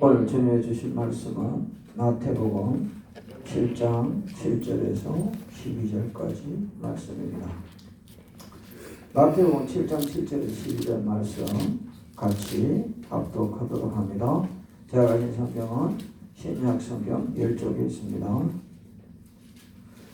오늘 전해 주실 말씀은 마태복음 7장 7절에서 12절까지 말씀입니다. 마태복음 7장 7절에서 12절 말씀 같이 합독하도록 합니다. 제가 가진 성경은 신약 성경 10쪽에 있습니다.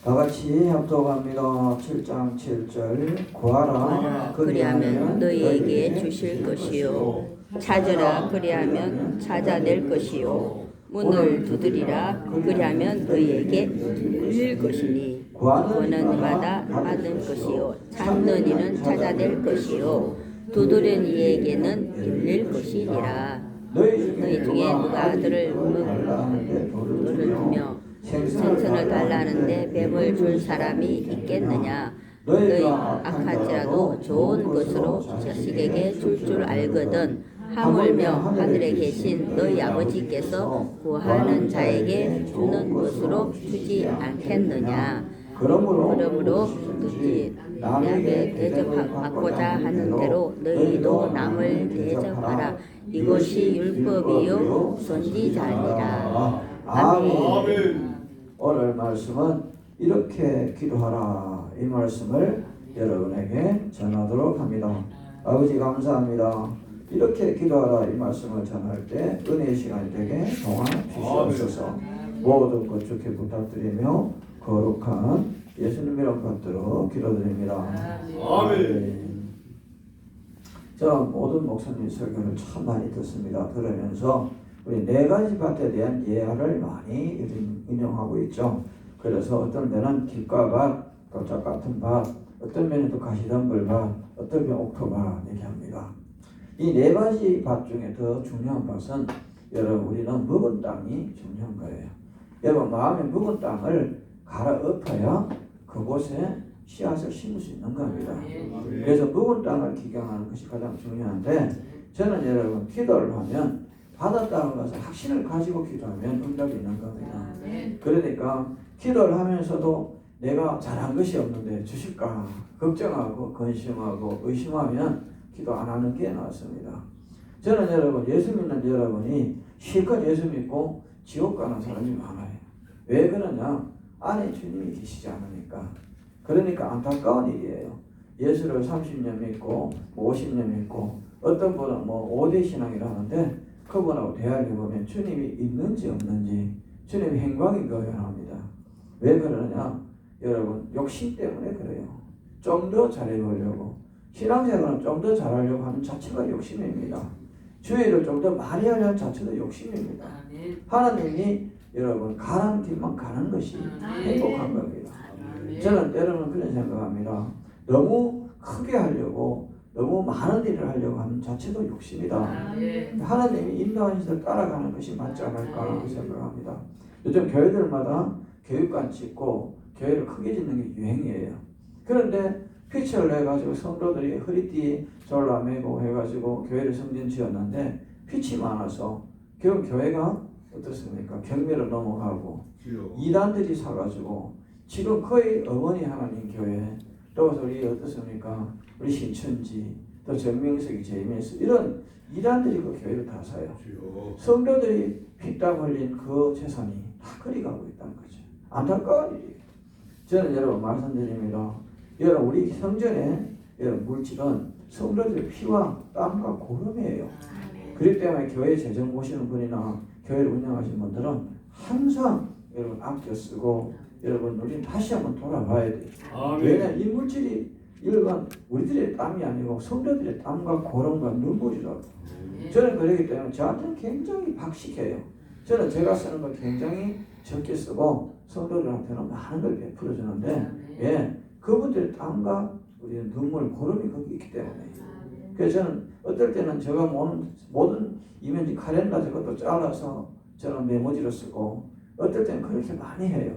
다 같이 합독합니다. 7장 7절 구하라 그리하면 너희에게 주실 것이요 찾으라 그리하면 찾아낼 것이요 문을 두드리라 그리하면 너희에게 열릴 것이니 구하는 이마다 받을 것이요 찾는 이는 찾아낼 것이요 두드리는 이에게는 열릴 것이니라. 너희 중에 누가 아들을 두며 생선을 달라는데 뱀을 줄 사람이 있겠느냐? 너희 악할지라도 좋은 것으로 자식에게 줄 줄 알거든. 하물며 하늘에 계신 너희 아버지께서 구하는 자에게 주는 것으로 주지 않겠느냐? 그러므로 뜻이 남에게 대접받고자 하는 대로 너희도 남을 대접하라. 이것이 율법이요 선지자니라. 아멘. 오늘 말씀은 이렇게 기도하라, 이 말씀을 여러분에게 전하도록 합니다. 아버지 감사합니다. 이렇게 기도하라, 이 말씀을 전할 때 은혜의 시간이 되게 동안 주시옵소서. 모든 것 좋게 부탁드리며 거룩한 예수님 이름 받들어 기도드립니다. 아멘. 저는 모든 목사님 설교를 참 많이 듣습니다. 들으면서 우리 네 가지 밭에 대한 예화를 많이 인용하고 있죠. 그래서 어떤 면은 길가밭, 도착 같은 밭, 어떤 면은 또 가시덤불밭, 어떤 면은 옥토밭 얘기합니다. 이 네 가지 밭 중에 더 중요한 밭은 여러분 우리는 묵은 땅이 중요한 거예요. 여러분 마음에 묵은 땅을 갈아엎어야 그곳에 씨앗을 심을 수 있는 겁니다. 그래서 묵은 땅을 기경하는 것이 가장 중요한데 저는 여러분 기도를 하면 받았다는 것을 확신을 가지고 기도하면 응답이 있는 겁니다. 그러니까 기도를 하면서도 내가 잘한 것이 없는데 주실까 걱정하고 근심하고 의심하면 기도 안 하는 게 낫습니다. 저는 여러분 예수 믿는 여러분이 실컷 예수 믿고 지옥 가는 사람이 많아요. 왜 그러냐? 안에 주님이 계시지 않으니까. 그러니까 안타까운 일이에요. 예수를 30년 믿고 50년 믿고 어떤 분은 5대 신앙이라 하는데 그분하고 대화를 해보면 주님이 있는지 없는지 주님의 행방이 교연합니다. 왜 그러냐? 여러분 욕심 때문에 그래요. 좀 더 잘해보려고 신앙생활은 좀 더 잘하려고 하는 자체가 욕심입니다. 주의를 좀 더 많이 하려는 자체도 욕심입니다. 하나님이 여러분 가는 길만 가는 것이 행복한 겁니다. 저는 때로는 그런 생각합니다. 너무 크게 하려고 너무 많은 일을 하려고 하는 자체도 욕심이다. 하나님이 인도하신 대로 따라가는 것이 맞지 않을까 생각합니다. 요즘 교회들마다 교육관 짓고 교회를 크게 짓는 게 유행이에요. 그런데 피치를 내가지고 성도들이 허리띠 졸라매고 해가지고 교회를 성전 지었는데 빛이 많아서 결국 교회가 어떻습니까? 경매로 넘어가고 이단들이 사가지고 지금 거의 어머니 하나님 교회 또 우리 어떻습니까? 우리 신천지 또 정명석이 제임에서 이런 이단들이 그 교회를 다 사요. 성도들이 피땀 흘린 그 재산이 다 그리가고 있다는 거죠. 안타까운 일이에요. 저는 여러분 말씀드립니다. 여러분 우리 성전에 여러분 물질은 성도들의 피와 땀과 고름이에요. 그렇기 때문에 교회 재정 보시는 분이나 교회를 운영하시는 분들은 항상 여러분 아껴 쓰고 여러분 우리는 다시 한번 돌아봐야 돼요. 왜냐하면 이 물질이 일반 우리들의 땀이 아니고 성도들의 땀과 고름과 눈물이라고. 저는 그러기 때문에 저한테는 굉장히 박식해요. 저는 제가 쓰는 걸 굉장히 적게 쓰고 성도들한테는 많은 걸 베풀어 주는데 그분들의 땀과 우리는 눈물, 고름이 거기 있기 때문에. 그래서 저는 어떨 때는 제가 모든 이면지 카렌다 저것도 잘라서 저는 메모지로 쓰고 어떨 때는 그렇게 많이 해요.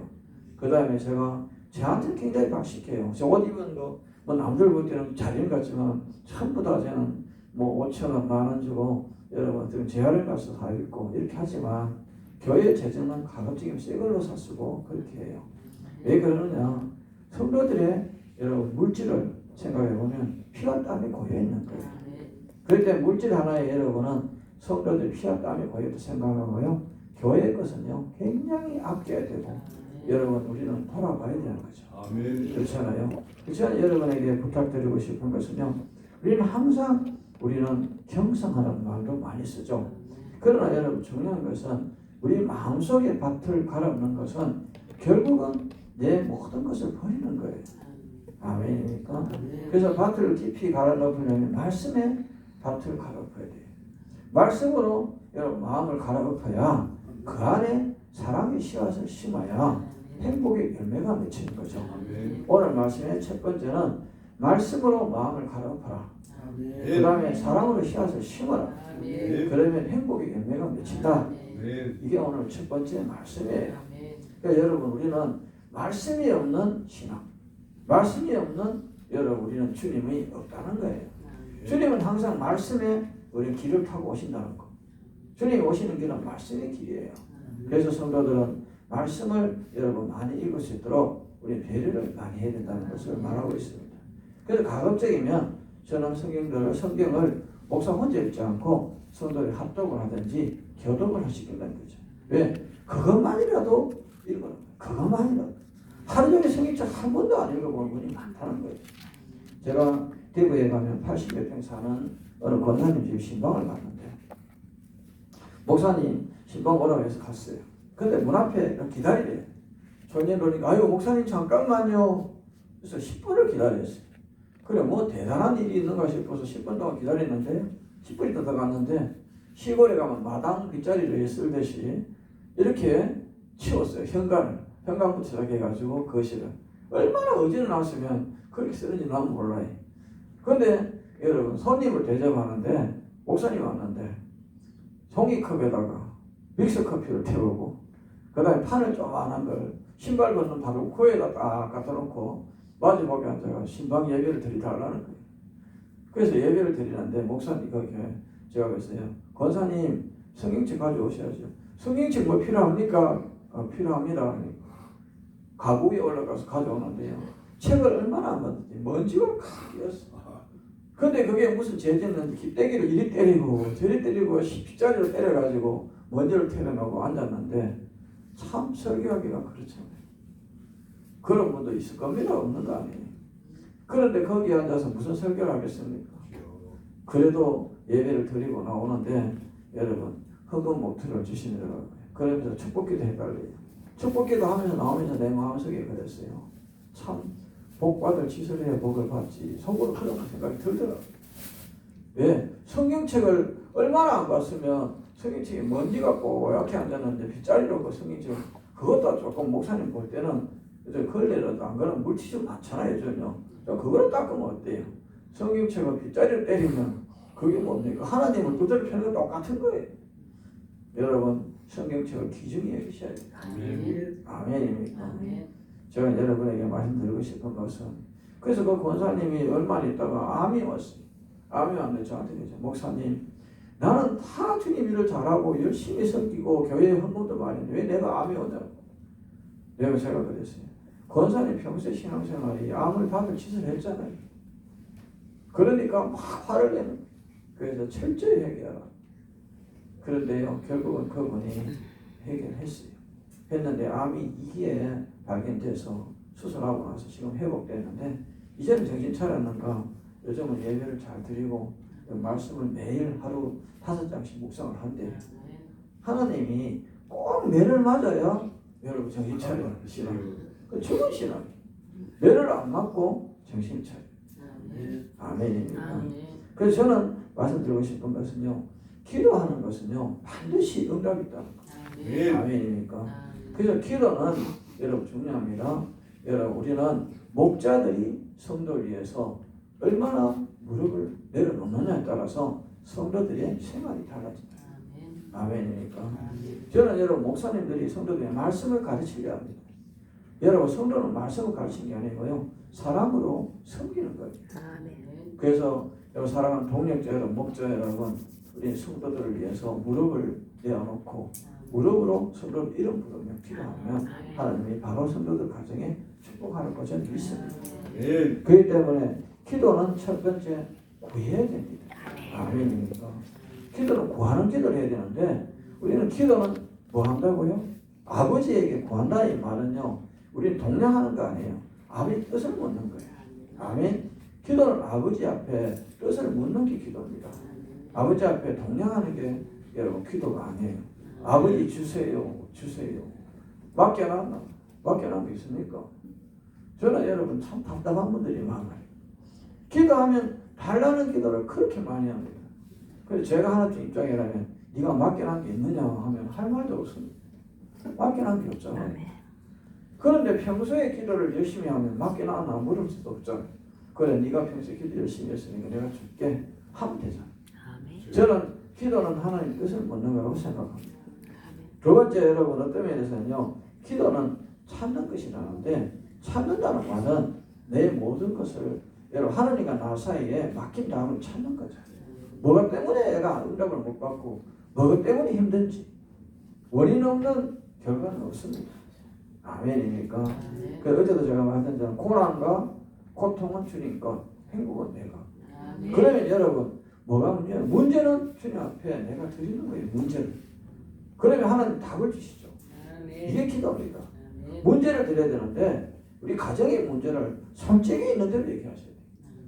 그 다음에 제가 저한테 굉장히 박식해요. 저 옷 입은 거 남들 볼 때는 잘 입은 것 같지만 전부 다 저는 5,000원, 10,000원 주고 여러분 재활용 가서 다 입고 이렇게 하지만 교회 재정은 가급적이면 새 걸로 샀고 그렇게 해요. 왜 그러느냐? 성도들의 여러분 물질을 생각해 보면 피와 땀이 고여 있는 거예요. 그럴 때 물질 하나에 여러분은 성도들 피와 땀이 고였다 생각하고요. 교회의 것은요 굉장히 아껴야 되고 여러분 우리는 돌아봐야 되는 거죠. 아멘. 그렇잖아요. 그래서 여러분에게 부탁드리고 싶은 것은요. 우리는 항상 우리는 경성하는 말도 많이 쓰죠. 그러나 여러분 중요한 것은 우리 마음속에 밭을 갈아엎는 것은 결국은 내 모든 것을 버리는 거예요. 아멘입니까? 그래서 밭을 깊이 갈아엎으려면 말씀에 밭을 갈아엎어야 돼요. 말씀으로 여러분 마음을 갈아엎어야 그 안에 사랑의 씨앗을 심어야 행복의 열매가 맺히는 거죠. 아멘. 오늘 말씀의 첫 번째는 말씀으로 마음을 갈아엎어라. 그 다음에 사랑으로 씨앗을 심어라. 그러면 행복의 열매가 맺힌다. 아멘. 이게 오늘 첫 번째 말씀이에요. 그러니까 여러분 우리는 말씀이 없는 신앙, 말씀이 없는 여러분 우리는 주님이 없다는 거예요. 주님은 항상 말씀에 우리 길을 타고 오신다는 거. 주님이 오시는 길은 말씀의 길이에요. 그래서 성도들은 말씀을 여러분 많이 읽을 수 있도록 우리 배려를 많이 해야 된다는 것을 말하고 있습니다. 그래서 가급적이면 저는 성경을 목사 혼자 읽지 않고 성도들이 합독을 하든지 교독을 하시킨다는 거죠. 왜? 그것만이라도 읽어라. 그것만이라도. 하루 종일 성경책 한 번도 안 읽어본 분이 많다는 거예요. 제가 대구에 가면 80몇 평 사는 어느 권사님 집 신방을 갔는데 목사님 신방 오라고 해서 갔어요. 근데 문 앞에 기다리래요. 손님 오니까 아유 목사님 잠깐만요. 그래서 10분을 기다렸어요. 그래 뭐 대단한 일이 있는가 싶어서 10분 동안 기다렸는데 10분이 더 갔는데 시골에 가면 마당 빗자리를 쓸듯이 이렇게 치웠어요. 현관부터 시작해가지고 거실을 얼마나 어지러 나왔으면 그렇게 쓰는지 나는 몰라요. 그런데 여러분 손님을 대접하는데 목사님 왔는데 종이컵에다가 믹스커피를 태우고 그 다음에 판을 조그만한 걸 신발 벗는 바로 코에다 딱 갖다 놓고 마지막에 앉아서 신방 예배를 드리달라는 거예요. 그래서 예배를 드리는데 목사님 거기에 제가 그랬어요. 권사님 성경책 가져오셔야죠. 성경책 뭐 필요합니까? 필요합니다. 가구 위에 올라가서 가져오는데요. 책을 얼마나 안 봤는지 먼지가 칵이었어. 근데 그게 무슨 죄졌는지 기대기를 이리 때리고 저리 때리고 빗자리로 때려가지고 먼지를 털어놓고 앉았는데 참 설교하기가 그렇잖아요. 그런 분도 있을 겁니다. 없는 거 아니에요. 그런데 거기 앉아서 무슨 설교를 하겠습니까? 그래도 예배를 드리고 나오는데 여러분 헌금 목표를 주시더라고요. 그러면서 축복기도 해달래요. 축복기도 하면서 나오면서 내 마음속에 그랬어요. 참 복받을 짓을 해야 복을 받지. 속으로 그런 생각이 들더라고요. 왜? 성경책을 얼마나 안 봤으면 성경책에 먼지가 뽀얗게 앉았는데 빗자리로 그 성경책 그것도 조금 목사님 볼 때는 걸레라도 안 그러면 물티 좀 많잖아요. 전혀. 그거를 닦으면 어때요? 성경책을 빗자리를 때리면 그게 뭡니까? 하나님을 그대로 펴는 건 똑같은 거예요. 여러분 성경책을 귀중히 여기셔야 돼요. 아멘입니까? 제가 여러분에게 말씀드리고 싶은 것은 그래서 그 권사님이 얼마 있다가 암이 왔어요. 암이 왔는데 저한테 그러죠. 목사님 나는 다 주님 일을 잘하고 열심히 섬기고 교회에 헌금도 많이 했는데 왜 내가 암이 오냐고. 내가 제가 그랬어요. 권사님 평소에 신앙생활이 암을 받을 짓을 했잖아요. 그러니까 막 화를 내는 거예요. 그래서 철저히 해결하라. 그런데요 결국은 그분이 해결했어요. 했는데 암이 2기에 발견돼서 수술하고 나서 지금 회복되는데 이제는 정신 차렸는가 요즘은 예배를 잘 드리고 말씀을 매일 하루 5장씩 묵상을 한대요. 하나님이 꼭 매를 맞아야 여러분 정신 차려요. 신앙. 그 좋은 신앙. 매를 안 맞고 정신 차려요. 아멘입니까? 그래서 저는 말씀드리고 싶은 것은요. 기도하는 것은요. 반드시 응답이 있다는 거예요. 아멘입니까? 그래서 기도는 여러분 중요합니다. 여러분 우리는 목자들이 성도를 위해서 얼마나 무릎을 내려놓느냐에 따라서 성도들의 생활이 달라집니다. 아멘입니까? 저는 여러분 목사님들이 성도들의 말씀을 가르치려 합니다. 여러분 성도는 말씀을 가르치는 게 아니고요. 사랑으로 섬기는 거예요. 그래서 여러분 사랑하는 동력자 여러분, 목자 여러분 우리 성도들을 위해서 무릎을 내어놓고 무릎으로 성도를 이름 부르며 기도하면 하나님이 바로 성도들 가정에 축복하는 것을 믿습니다. 그렇기 때문에 기도는 첫 번째 구해야 됩니다. 아멘입니까? 기도는 구하는 기도를 해야 되는데 우리는 기도는 뭐 한다고요? 아버지에게 구한다 이 말은요. 우리는 동냥하는 거 아니에요. 아버지 뜻을 묻는 거예요. 아멘. 기도는 아버지 앞에 뜻을 묻는 게 기도입니다. 아버지 앞에 동냥하는 게 여러분 기도가 아니에요. 아버지 주세요. 주세요. 맡겨놨나? 맡겨놓은 게 있습니까? 저는 여러분 참 답답한 분들이 많아요. 기도하면 달라는 기도를 그렇게 많이 합니다. 그래서 제가 하나님 입장이라면 네가 맡겨놓은 게 있느냐 하면 할 말도 없습니다. 맡겨놓은 게 없잖아요. 그런데 평소에 기도를 열심히 하면 맡겨놨나 물을 수도 없잖아요. 그래 네가 평소에 기도 열심히 했으니까 내가 줄게 하면 되잖아요. 저는 기도는 하나님 뜻을 묻는 거라고 생각합니다. 두 번째 여러분 어떤 면에서는요. 기도는 찾는 것이라는데 찾는다는 말은 내 모든 것을 여러분 하나님과 나 사이에 맡긴 다음에 찾는 거죠. 뭐가 때문에 내가 응답을 못 받고 뭐가 때문에 힘든지 원인 없는 결과는 없습니다. 아멘입니까? 그 어제도 제가 말했던 대로 고난과 고통은 주님 것, 행복은 내가. 그러면 여러분 뭐가 문제냐? 문제는 주님 앞에 내가 드리는 거예요. 문제를. 그러면 하나님 답을 주시죠. 이게 기도입니다. 문제를 드려야 되는데 우리 가정의 문제를 솔직히 있는 대로 얘기하셔야 돼요.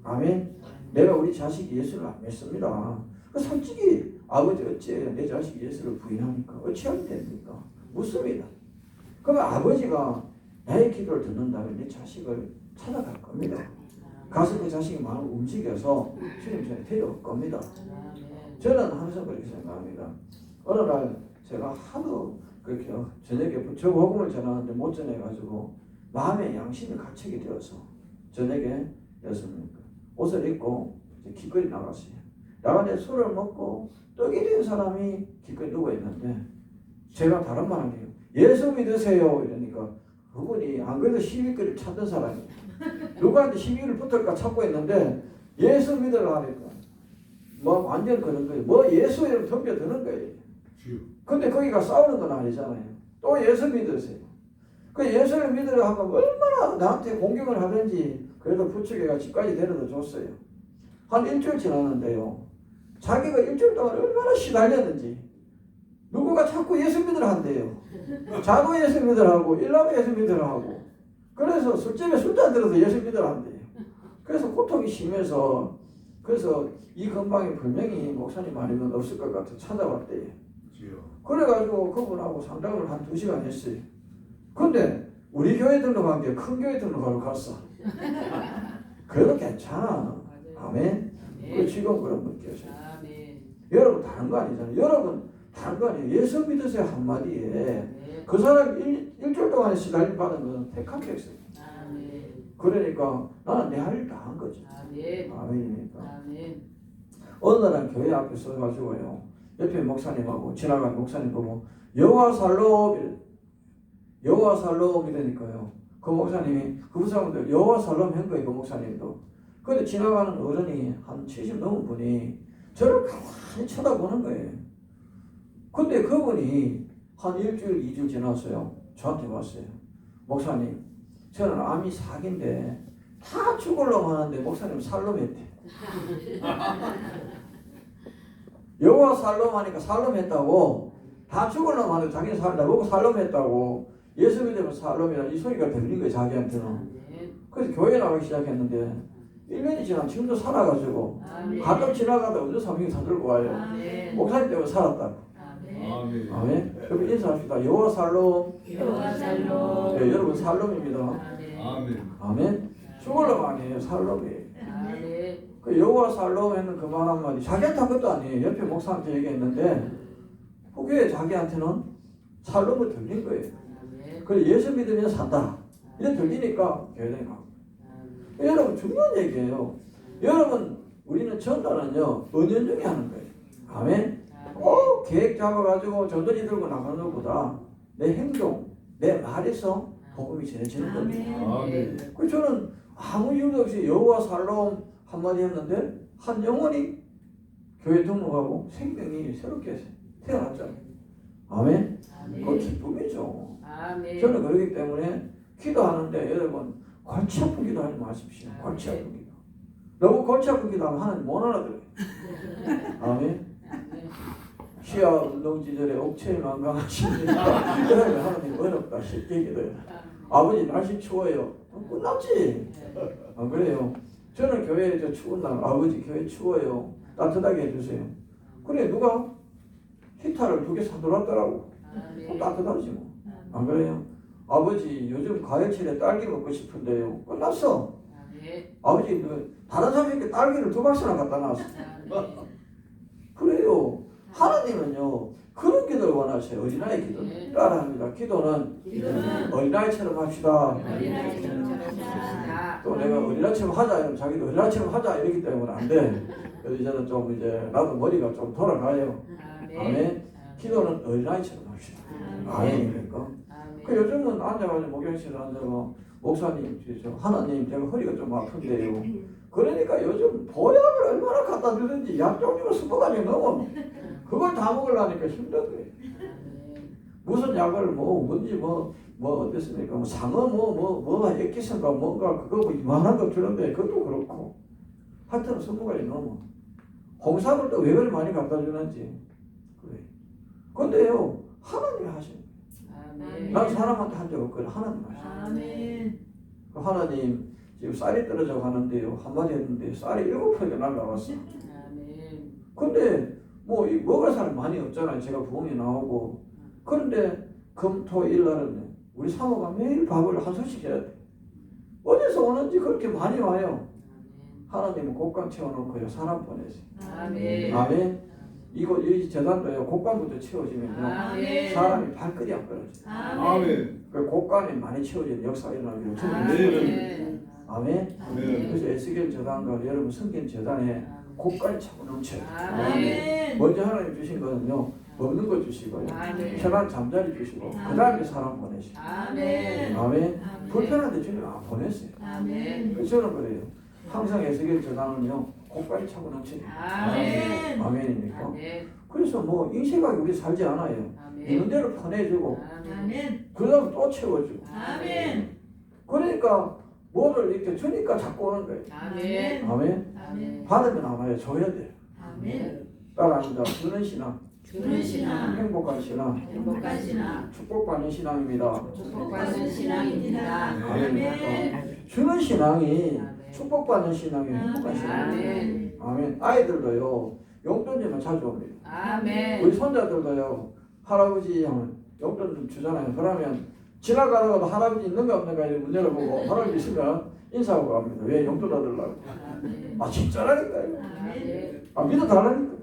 아멘. 내가 우리 자식이 예수를 안 믿습니다. 솔직히 아버지 어찌 내 자식이 예수를 부인합니까? 어찌하면 됩니까? 묻습니다. 그러면 아버지가 나의 기도를 듣는다면 내 자식을 찾아갈 겁니다. 가서 그 자식의 마음을 움직여서 주님 전에 데려올 겁니다. 저는 항상 그렇게 생각합니다. 어느 날 제가 하도 그렇게 저녁에 저 복음을 전하는데 못 전해가지고 마음의 양심이 갇히게 되어서 저녁에 옷을 입고 길거리 나갔어요. 나가는데 술을 먹고 떡이 된 사람이 길거리 누워있는데 제가 다른 말 아니에요. 예수 믿으세요 이러니까 그분이 안 그래도 시위거리를 찾는 사람이에요. 누구한테 시위를 붙을까 찾고 있는데 예수 믿으라 하니까 뭐 완전 그런 거예요. 뭐 예수 이름 덤벼드는 거예요. 근데 거기가 싸우는 건 아니잖아요. 또 예수 믿으세요. 그 예수를 믿으려 하면 얼마나 나한테 공격을 하든지 그래도 부축해가 집까지 데려다 줬어요. 한 일주일 지났는데요. 자기가 일주일 동안 얼마나 시달렸는지 누구가 자꾸 예수 믿으라 한대요. 자도 예수 믿으라 하고 일라도 예수 믿으라 하고 그래서 술집에 술잔 들어서 예수 믿으라 한대요. 그래서 고통이 심해서 그래서 이 근방에 분명히 목사님 아니면 없을 것 같아 찾아왔대요. 그래가지고 그분하고 상담을 한 2시간 했어요. 근데 우리 교회 등록한 게 큰 교회 등록하러 갔어. 그래도 괜찮아. 아멘. 그 지금 그런 분 계세요. 여러분 다른 거 아니잖아요. 여러분 다른 거 아니에요. 예수 믿으세요 한마디에 그 사람 일주일 동안에 시달림 받은 것은 택한 백성. 그러니까 나는 내 할 일 다 한 거죠. 아멘입니까? 어느 날은 교회 앞에 서가지고요. 옆에 목사님하고 지나간 목사님 보고 여호와 살롬 이러니까요. 그 목사님이 그 사람들 여호와 살롬 한 거예요. 그 목사님도. 근데 지나가는 어른이 한 70 넘은 분이 저를 가만히 쳐다보는 거예요. 근데 그분이 한 일주일 2주 지났어요. 저한테 왔어요. 목사님 저는 암이 4기인데 다 죽으려고 하는데 목사님 살롬했대. 여호와 살롬 하니까 살롬했다고 다 죽으려고 하는데 자기는 살다 보고 살롬했다고 예수 믿으면 살롬이라 이 소리가 들린 거예요. 자기한테는. 그래서 교회 나가기 시작했는데 1년이 지나면 지금도 살아가지고 가끔 지나가다 운전사명이 다 들고 와요. 목사님 때문에 살았다고. 아멘. 여러분 인사합시다. 여호와 살롬. 네, 여러분 살롬입니다. 아멘. 죽으려고 아니에요. 살롬이에요. 그 여호와 살롬 했는 그 말 한마디 자기한테 한 것도 아니에요. 옆에 목사한테 얘기했는데 후교에 자기한테는 살롬을 들린 거예요. 그래 예수 믿으면 산다. 이래 들리니까 교회에 가고. 여러분 중요한 얘기예요. 여러분 우리는 전도는요 은연중에 하는 거예요. 아멘. 꼭 계획 잡아가지고 저들이 들고 나가는 것보다 내 행동, 내 말에서 복음이 전해지는 겁니다. 그래서 저는 아무 이유도 없이 여호와 살롬 한마디 했는데 한 영혼이 교회 등록하고 생명이 새롭게 태어났잖아요. 아멘. 그 기쁨이죠. 저는 그렇기 때문에 기도하는데 여러분 골치 아픈 기도하지 마십시오. 골치 아픈 기도. 너무 골치 아픈 기도하면 하나님 못 알아들어요. 아멘. 시야 운동지절에 옥체에 만강하시니까 그러면 하나님 어렵다 쉽게 기도해요. 아버지 날씨 추워요. 끝났지. 안 그래요? 저는 교회에 저 추운 날 아버지 교회 추워요. 따뜻하게 해주세요. 그래 누가 히터를 2개 사들었더라고. 따뜻하지 뭐. 안 그래요? 아버지 요즘 가을철에 딸기 먹고 싶은데요. 끝났어. 아버지 다른 사람에게 딸기를 2박스나 갖다 놨어. 그래요. 하나님은요 그런 기도를 원하세요. 어린아이 기도 따라합니다. 기도는 어린아이처럼 합시다. 또 내가 어린아이처럼 하자 이러면 자기도 어린아이처럼 하자 이러기 때문에 안 돼. 그래서 이제는 좀 이제 나도 머리가 좀 돌아가요. 아멘. 기도는 어린아이처럼 합시다. 아멘입니까? 그 요즘은 앉아가지고 목욕실에 앉아가 목사님, 하나님 제가 허리가 좀 아픈데요. 그러니까 요즘 보약을 얼마나 갖다 주든지 약 종류가 20가지 넘어. 그걸 다 먹으려니까 힘들더래. 무슨 약을 뭔지 어땠습니까? 상어 뭐 액기스인가 뭔가 그거 이만한 거 주는데 그것도 그렇고 하여튼 20가지 넘어. 홍삼을 또 왜 그리 많이 갖다 주는지 그래. 근데요 하나님이 하시는 거예요. 난 사람한테 한 적 없거든. 하나님 하시는 거예요. 하나님 지금 쌀이 떨어져 가는데요 한마디 했는데 쌀이 7포기가 날라왔어. 근데 먹을 사람 많이 없잖아요. 제가 부흥이 나오고. 그런데 금, 토, 일 날은 우리 사모가 매일 밥을 한 손씩 해야 돼. 어디서 오는지 그렇게 많이 와요. 하나님은 곡간 채워놓고요 사람 보내세요. 아멘. 이 재단도요 곡간부터 채워지면요 사람이 발걸이 안 떨어져요. 아멘. 그 곡간이 많이 채워지는 역사가 일어나기로 아멘. 그래서 에스겔 재단과 여러분 성경 재단에 곡간이 차고 넘쳐요. 먼저 하나님 주신 거는요 먹는 거 주시고요 편한 잠자리 주시고 그 다음에 사람 보내시고 아멘. 불편한데 주님 안 보냈어요. 그래서 저는 그래요. 항상 에스겔 재단은요 곡간이 차고 넘치네요. 아멘입니까? 그래서 인생하게 우리 살지 않아요. 있는 대로 보내주고 그 다음 또 채워주고 그러니까 뭐를 이렇게 주니까 자꾸 오는 거예요. 아멘. 받으면 안 와요. 줘야 돼요. 따라합니다. 주는 신앙, 행복한 신앙, 축복받는 신앙입니다. 아멘. 주는 신앙이 축복받는 신앙이 행복한 신앙이에요. 아멘. 아이들도요 용돈 주면 자주 옵니다. 우리 손자들도요 할아버지 하면 용돈 좀 주잖아요. 그러면 지나가다가도 할아버지 있는가 없는가 문 열어보고 할아버지 있으면 인사하고 갑니다. 왜 용돈 받으려고? 진짜라니까요. 믿어 달라니까.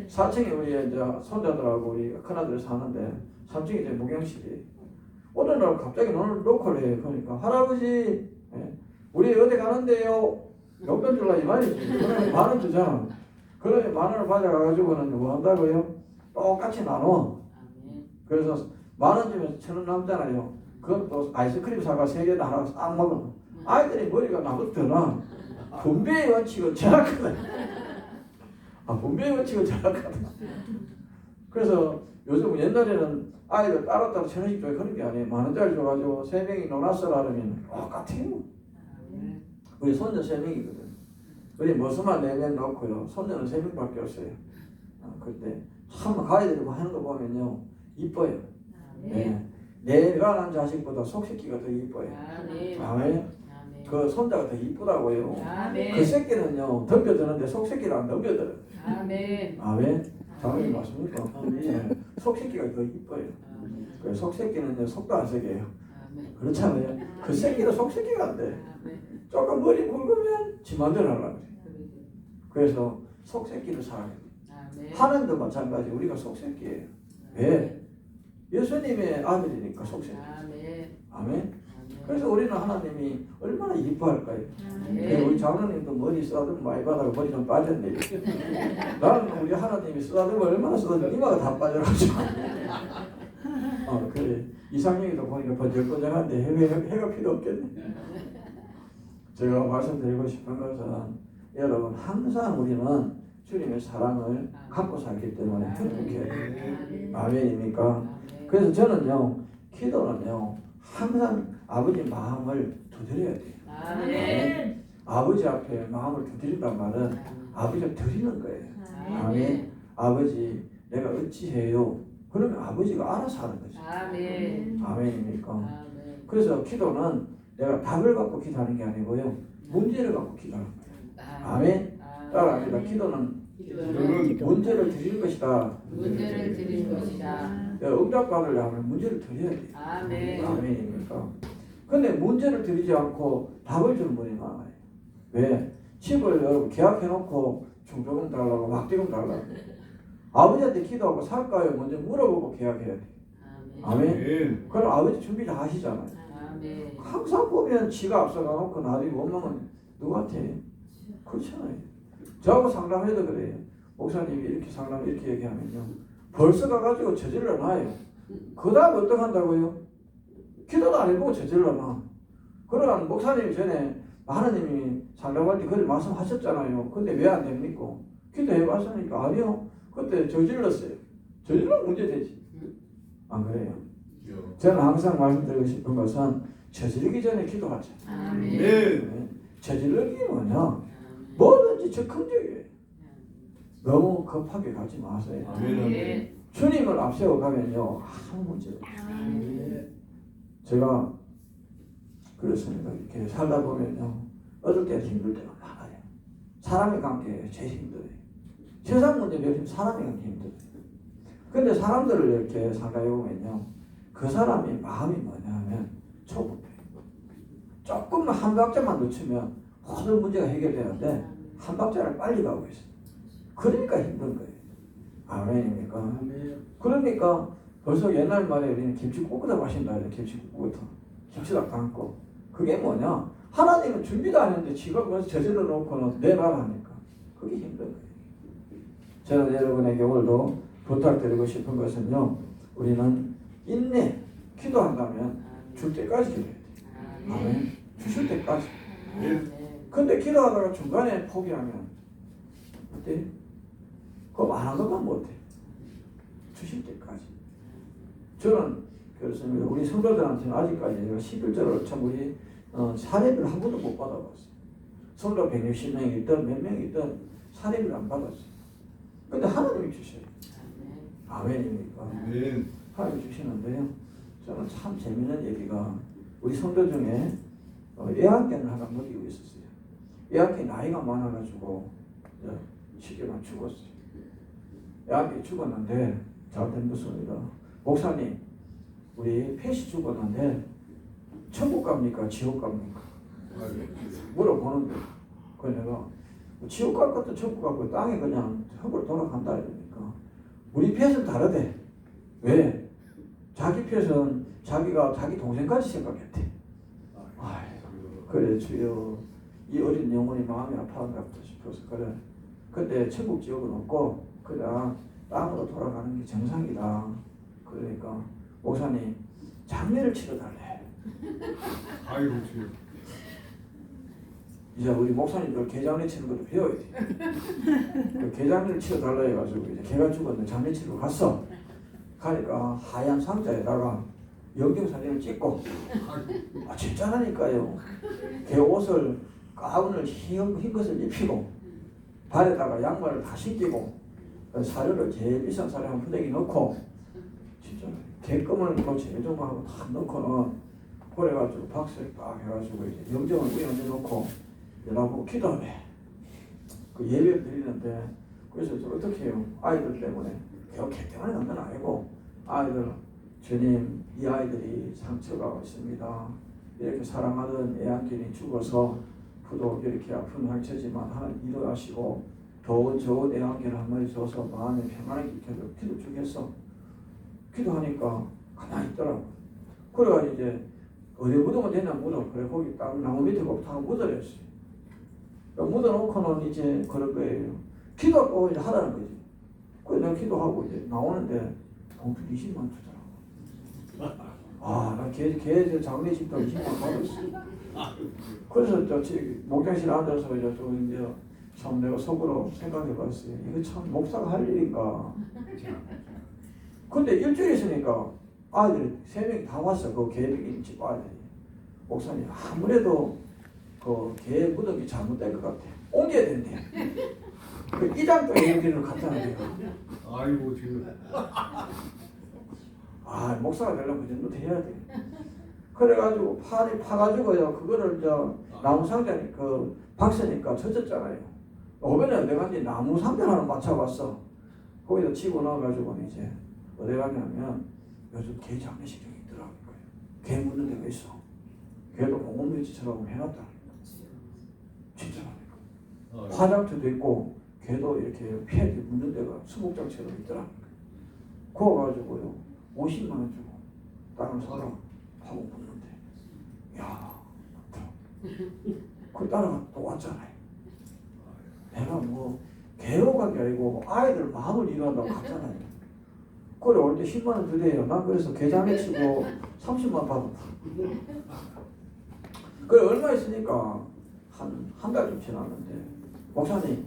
4층에 우리 이제 손자들하고 우리 큰아들 사는데 3층에 이제 목욕실이에요. 어느 날 갑자기 오늘 놓고를 해요. 그러니까 할아버지 우리 어디 가는데요? 용돈 줄라 이 말이지. 그러면 10,000원 주잖아. 그러면 10,000원을 받아가가지고는 뭐 한다고요? 똑같이 나눠. 그래서 10,000원 주면 1,000원 남잖아요. 그건 또 아이스크림 사가 3개나 하나 싹 먹으면 아이들이 머리가 나부터 나. 분배의 원칙은 정확하다. 분배의 원칙은 정확하다. 그래서 요즘 옛날에는 아이들 따로따로 1,000원씩 줘요. 그런 게 아니에요. 10,000원짜리 줘가지고 3명이 놀았어라 그러면 똑같아요. 우리 손녀 3명이거든. 우리 머스만 4명 넣고요. 손녀는 3명밖에 없어요. 그때 참 가이들이 하는 거 보면요 이뻐요. 내가 난 자식보다 속새끼가 더 이뻐요. 아멘. 그 손자가 더 이쁘다고요. 그 새끼는요 덤벼드는데 속새끼를 안 덤벼들어요. 아멘. 장로님 맞습니까? 속새끼가 더 이뻐요. 그 속새끼는요 속도 안 세게요. 그렇잖아요. 그 새끼는 속새끼가 안 돼. 조금 머리 굵으면 지 맘대로 하려고 그래. 그래서 속새끼를 사랑해요. 하나님도 마찬가지. 우리가 속새끼예요. 왜? 예수님의 아들이니까 속새끼. 아멘. 그래서 우리는 하나님이 얼마나 이뻐할까요? 우리 장로님도 머리 쓰다듬 많이 받아가 머리 좀 빠졌네. 나는 우리 하나님이 쓰다듬 얼마나 쓰다듬 이마가 다 빠져가지고. 그래. 이상형이도 보니까 번쩍번쩍한데 해가 필요 없겠네. 제가 말씀드리고 싶은 것은 여러분 항상 우리는 주님의 사랑을 갖고 살기 때문에 행복해요. 아멘입니까? 그래서 저는요 기도는요 항상 아버지 마음을 두드려야 돼요. 아멘. 아버지 앞에 마음을 두드린단 말은 아버지가 드리는 거예요. 아멘. 아버지 내가 어찌해요? 그러면 아버지가 알아서 하는 거죠. 아멘. 아멘입니까? 아멘. 그래서 기도는 내가 답을 갖고 기도하는 게 아니고요. 문제를 갖고 기도하는 거예요. 아멘. 따라합니다. 기도는 기도는 문제를 드릴 것이다. 문제를 드린 것이다. 응답받으려면 문제를 드려야 돼요. 아멘. 아멘입니까? 근데 문제를 드리지 않고 답을 주는 분이 많아요. 왜? 집을 여러분 계약해놓고 중도금 달라고 막대금 달라고 아버지한테 기도하고 살까요? 먼저 물어보고 계약해야 돼. 아멘. 그럼 아버지 준비 다 하시잖아요. 아멘. 항상 보면 지가 앞서가놓고 나중에 원망은 누구한테 해요? 그렇잖아요. 저하고 상담해도 그래요. 목사님이 이렇게 상담 이렇게 얘기하면요. 벌써 가가지고 저질러 놔요. 그 다음 어떡한다고요? 기도도 안 해보고 저질러 놔. 그러면 목사님이 전에 하나님이 상담할 때 그걸 말씀하셨잖아요. 근데 왜 안 됩니까? 기도해봤으니까 아니요. 그때 저질렀어요. 저질러면 문제 되지. 안 그래요? 저는 항상 말씀드리고 싶은 것은 저지르기 전에 기도하자. 아멘. 저지르기 뭐냐? 뭐든지 적극적이에요. 너무 급하게 가지 마세요. 아멘. 주님을 앞세워 가면요 아무 문제가 없어요. 제가 그렇습니다. 이렇게 살다 보면요 어떨 때 힘들 때가 많아요. 사람의 관계에 제일 힘들어요. 세상 문제는 요즘 사람의 관계 힘들어요. 근데 사람들을 이렇게 상담해 보면요 그 사람의 마음이 뭐냐면 조급해요. 조금만 한 박자만 놓치면 모든 문제가 해결되는데 한 박자를 빨리 가고 있어요. 그러니까 힘든 거예요. 아멘입니까? 그러니까 벌써 옛날 말에 우리는 김치국부터 마신다 해요. 김치국부터 김치도 담고 그게 뭐냐? 하나님은 준비도 안 했는데 지가 그래서 저질러 놓고는 내놔라 하니까 그게 힘든 거예요. 저는 여러분에게 오늘도 부탁드리고 싶은 것은요. 우리는 인내 기도한다면 줄 때까지 기도해야 돼요. 아멘. 주실 때까지. 근데 기도하다가 중간에 포기하면 어때? 그거 안 한 것만 못해. 주실 때까지. 저는 그렇습니다. 우리 성도들한테는 아직까지 11절을 참 우리 사례비를 한 번도 못 받아봤어요. 성도 160명이 있든 몇 명이 있든 사례비를 안 받았어요. 근데 하나님이 주셔요. 아멘입니까? 하나님이 주시는데요. 저는 참 재밌는 얘기가 우리 성도 중에 애완견을 하나 먹이고 있었어요. 애완견이 나이가 많아가지고 쉽게 막 죽었어요. 애완견이 죽었는데 저한테 묻습니다. 목사님, 우리 펫이 죽었는데 천국 갑니까? 지옥 갑니까? 물어보는데 그 내가 지옥 갈 것도 천국 가고 땅에 그냥 흙으로 돌아간다 이러니까 우리 펫은 다르대. 왜? 자기 펫은 자기가 자기 동생까지 생각했대. 그래 주여 이 어린 영혼이 마음이 아파한가 보다 싶어서 그래. 근데 천국 지옥은 없고 그냥 땅으로 돌아가는 게 정상이다. 그러니까 목사님 장례를 치러달래. 아이고 주여. 이제 우리 목사님들 개장례 치는 것도 배워야 돼. 그 개장례를 치러달라 해가지고 이제 개가 죽었는데 장례 치러 갔어. 가니까 하얀 상자에다가 영경 사진을 찍고 진짜라니까요. 개 옷을 가운을 흰 것을 입히고 발에다가 양말을 다 신기고 사료를 제일 비싼 사료 한 푸대기 넣고 진짜 개껌을 또 제일 좋은 거 하고 다 넣고는 그래가지고 박수를 딱 해가지고 이제 영정을 위에 얹어놓고 나보고 기도하래. 그 예배를 드리는데 그래서 어떻게 해요? 아이들 때문에 개 때문에 난 건 아니고 아이들 주님 이 아이들이 상처가 있습니다. 이렇게 사랑하던 애완견이 죽어서 부도 이렇게 아픈 상처지만 하나님 일어나시고 좋은 애완견을 한 마리 줘서 마음에 평안하게 기도 주겠어. 기도하니까 가만히 있더라고. 그래가지고 이제 어디 묻으면 되냐 묻어. 그래 거기 딱 나무 밑에 거기 다 묻어냈어요. 묻어놓고는 이제 그럴 거예요. 기도하고 이제 하라는 거지. 그래서 내가 기도하고 이제 나오는데 봉투 20만 주더라고. 나 걔 장례식도 20만 받았어. 그래서 목장실에 앉아서 이제 참 내가 속으로 생각해봤어요. 이거 참 목사가 할 일인가. 근데 일주일 있으니까 아이들이 3명이 다 왔어. 그 계획이 집 아이들이. 목사님 아무래도 그 개 무덤이 잘못된 것 같아. 옮겨야 된대. 그 이장도 여기를 갔잖아요. 아이고 지금. 아 목사가 되려면 그 정도 돼야 돼. 그래가지고 파가지고요 그거를 저 나무 상자니 그 박스니까 젖었잖아요. 오변에 어디 갔니 나무 상자 하나 맞춰봤어. 거기다 치고 나와가지고 이제 어디 가냐면 요즘 개 장례식장이 있더라고요. 개 묻는 데가 있어. 개도 공원묘지처럼 해놨다. 진짜라니까. 화장터도 있고 개도 이렇게 폐 묻는 데가 수목장처럼 있더라고요. 그거 가지고요 50만 원 주고 땅을 사라 하고 묻는데 야 그 따라가 또 왔잖아요. 내가 뭐 개로 간 게 아니고 아이들 마음을 이해한다고 갔잖아요. 그래 올 때 10만 원 주대요. 난 그래서 계장에 치고 30만 받았다. 그래 얼마 있으니까 한 달 좀 지났는데 목사님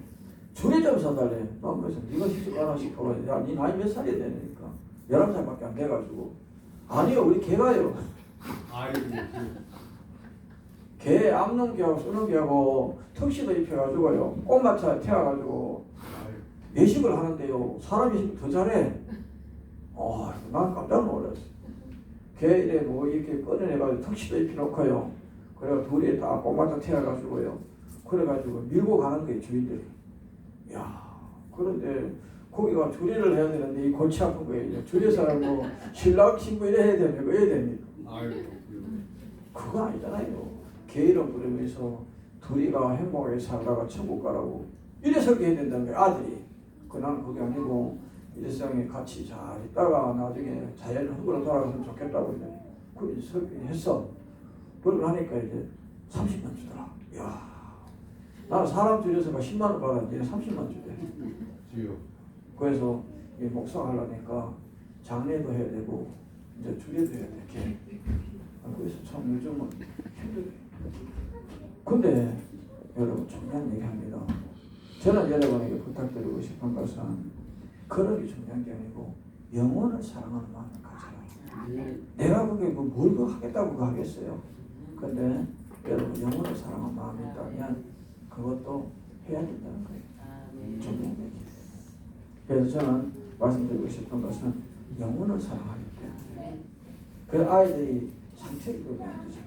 주례 좀 사달래. 난 그래서 네가 시집 가나 싶어. 야, 네 나이 몇 살이 되니까 11살밖에 안 돼가지고 아니요 우리 개가요. 아이고 개 암놈개하고 수놈개하고 턱시도 입혀가지고요 꽃마차 태워가지고 예식을 하는데요 사람 예식 더 잘해. 난 깜짝 놀랐어. 개 이래 뭐 이렇게 꺼내내가지고 턱시도 입혀놓고요 그래가 둘이 다 꽃마차 태워가지고요 그래가지고 밀고 가는 거예요 주인들이. 야 그런데 거기가 주례를 해야 되는데 이 골치 아픈 거예요. 주례사람 뭐 신랑 신부 이래 해야 됩니까? 왜 해야 됩니까? 아이고 그거 아니잖아요. 개 이름 부르면서 둘이가 행복하게 살다가 천국 가라고 이래서 해야 된다는 거예요. 아들이. 그난 그게 아니고 일상에 같이 잘 있다가 나중에 자연 흙으로 돌아가면 좋겠다고 이제 그렇게 설계했어. 그러고 하니까 이제 30만 주더라. 이야, 나는 사람 줄여서 10만 원 받았는데 30만 주대. 지요. 그래서 이 목사 하려니까 장례도 해야 되고 이제 주례도 해야 돼. 개. 그래서 참 요즘은 힘들어요. 근데 여러분 중요한 얘기합니다. 저는 여러분에게 부탁드리고 싶은 것은 그런 게 중요한 게 아니고 영혼을 사랑하는 마음을 가져라. 내가 그게 뭘 하겠다고 그거 하겠어요. 근데 여러분 영혼을 사랑하는 마음이 있다면 그것도 해야 된다는 거예요. 중요한 얘기. 그래서 저는 말씀드리고 싶은 것은 영혼을 사랑하기 때문에 그 아이들이 상처를 입으면 안 되죠.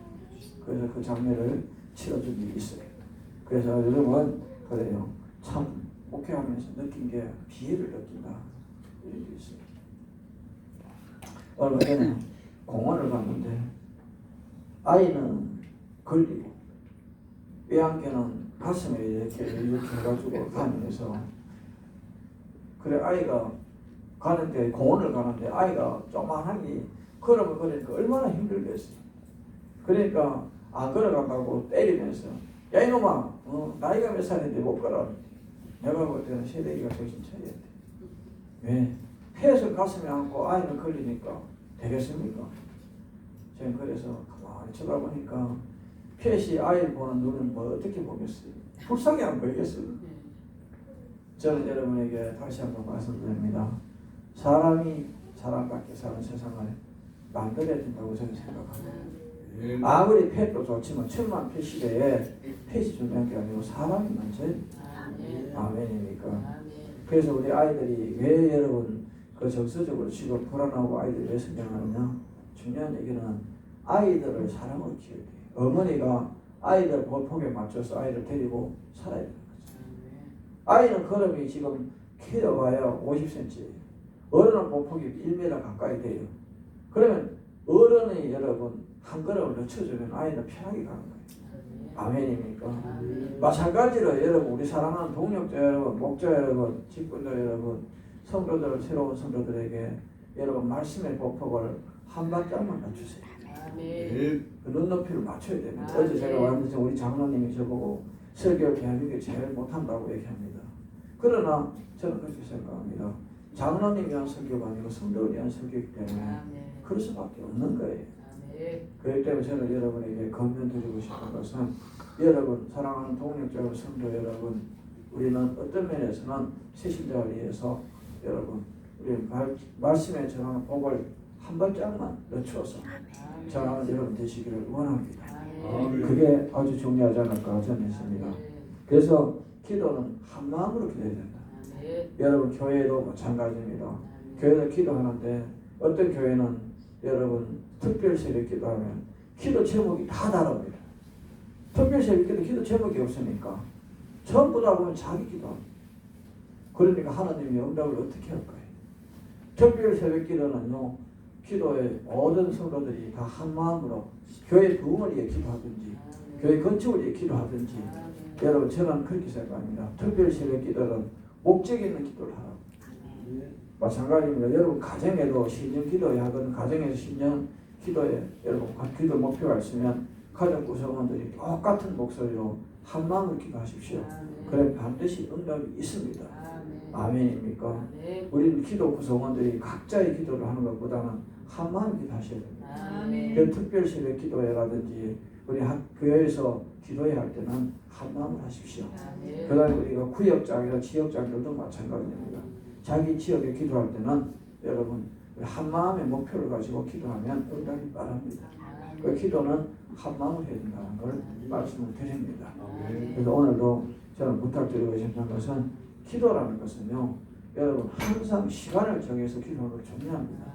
그래서 그 장례를 치러준 일이 있어요. 그래서 여러분 그래요. 참 목회하면서 느낀 게 비애를 느낀다 이런 게 있어요. 얼마 전에 공원을 갔는데 아이는 걸리고 애완개는 가슴에 이렇게 해가지고 다니면서 그래 아이가 가는데 공원을 가는데 아이가 조그만하게 걸으면 그러니까 얼마나 힘들겠어요. 그러니까 안 걸어간다고 때리면서 야 이놈아 나이가 몇 살인데 못 걸어. 내가 볼 때는 세대기가 정신 차려야 돼. 왜? 폐에서 가슴에 안고 아이는 걸리니까 되겠습니까? 저는 그래서 가만히 쳐다보니까 폐시 아이를 보는 눈은 뭐 어떻게 보겠어요? 불쌍히 안 보이겠어요? 저는 여러분에게 다시 한번 말씀드립니다. 사람이 사람답게 사는 세상을 만들어야 된다고 저는 생각합니다. 아무리 폐도 좋지만 천만 폐 시대에 폐시 중요한 게 아니고 사람이 먼저예요. 아멘입니까? 그래서 우리 아이들이 왜 여러분 그 정서적으로 지금 불안하고 아이들이 왜 성장하느냐? 중요한 얘기는 아이들을 사랑으로 키워야 돼요. 어머니가 아이들 보폭에 맞춰서 아이를 데리고 살아야 되는 거죠. 아이는 걸음이 지금 키워봐야 50cm, 어른은 보폭이 1m 가까이 돼요. 그러면 어른이 여러분 한 걸음을 늦춰주면 아이는 편하게 가는 거예요. 아멘입니까? 마찬가지로 여러분 우리 사랑하는 동력자 여러분, 목자 여러분, 직분자 여러분, 성도들 새로운 성도들에게 여러분 말씀의 보폭을 한 발짝만 낮추세요. 그 눈높이를 맞춰야 됩니다. 어제 제가 왔는데 우리 장로님이 저보고 설교 대한민국에 제일 못한다고 얘기합니다. 그러나 저는 그렇게 생각합니다. 장로님이 한 설교가 아니고 성도를 위한 설교이기 때문에 그럴 수밖에 없는 거예요. 그렇기 때문에 저는 여러분에게 권면드리고 싶은 것은 여러분 사랑하는 동력자 성도 여러분 우리는 어떤 면에서는 새신자를 위해서 여러분 우리 말씀에 전하는 복을 한 발짝만 늦추어서 전하는 여러분 되시기를 원합니다. 그게 아주 중요하지 않을까 저는 믿습니다. 그래서 기도는 한 마음으로 기도해야 된다. 아멘. 여러분 교회도 마찬가지입니다. 교회도 기도하는데 어떤 교회는 여러분 특별 새벽 기도하면 기도 제목이 다 다릅니다. 특별 새벽 기도 제목이 없으니까 전부 다 보면 자기 기도합니다. 그러니까 하나님이 응답을 어떻게 할까요? 특별 새벽 기도는요, 기도에 모든 성도들이 다 한 마음으로 교회 부흥을 위해 기도하든지 교회 건축을 위해 기도하든지 여러분 저는 그렇게 생각합니다. 특별 새벽 기도는 목적 있는 기도를 하라고. 마찬가지입니다. 여러분 가정에도 신년 기도에 하거나 가정에서 신년 기도에 여러분 기도 목표가 있으면 가정 구성원들이 똑같은 목소리로 한 마음으로 기도하십시오. 그래 반드시 응답이 있습니다. 아멘입니까? 아멘. 우리는 기도 구성원들이 각자의 기도를 하는 것보다는 한 마음 기도하셔야 됩니다. 아멘. 그 특별 새벽 기도회라든지 우리 교회에서 기도해야 할 때는 한 마음을 하십시오. 아멘. 그다음에 우리가 구역장이나 지역장들도 마찬가지입니다. 자기 지역에 기도할 때는 여러분 한 마음의 목표를 가지고 기도하면 응답이 빠릅니다. 그 기도는 한 마음을 해야 된다는 걸 말씀을 드립니다. 그래서 오늘도 저는 부탁드리고 싶은 것은 기도라는 것은요, 여러분 항상 시간을 정해서 기도하는 걸 중요합니다.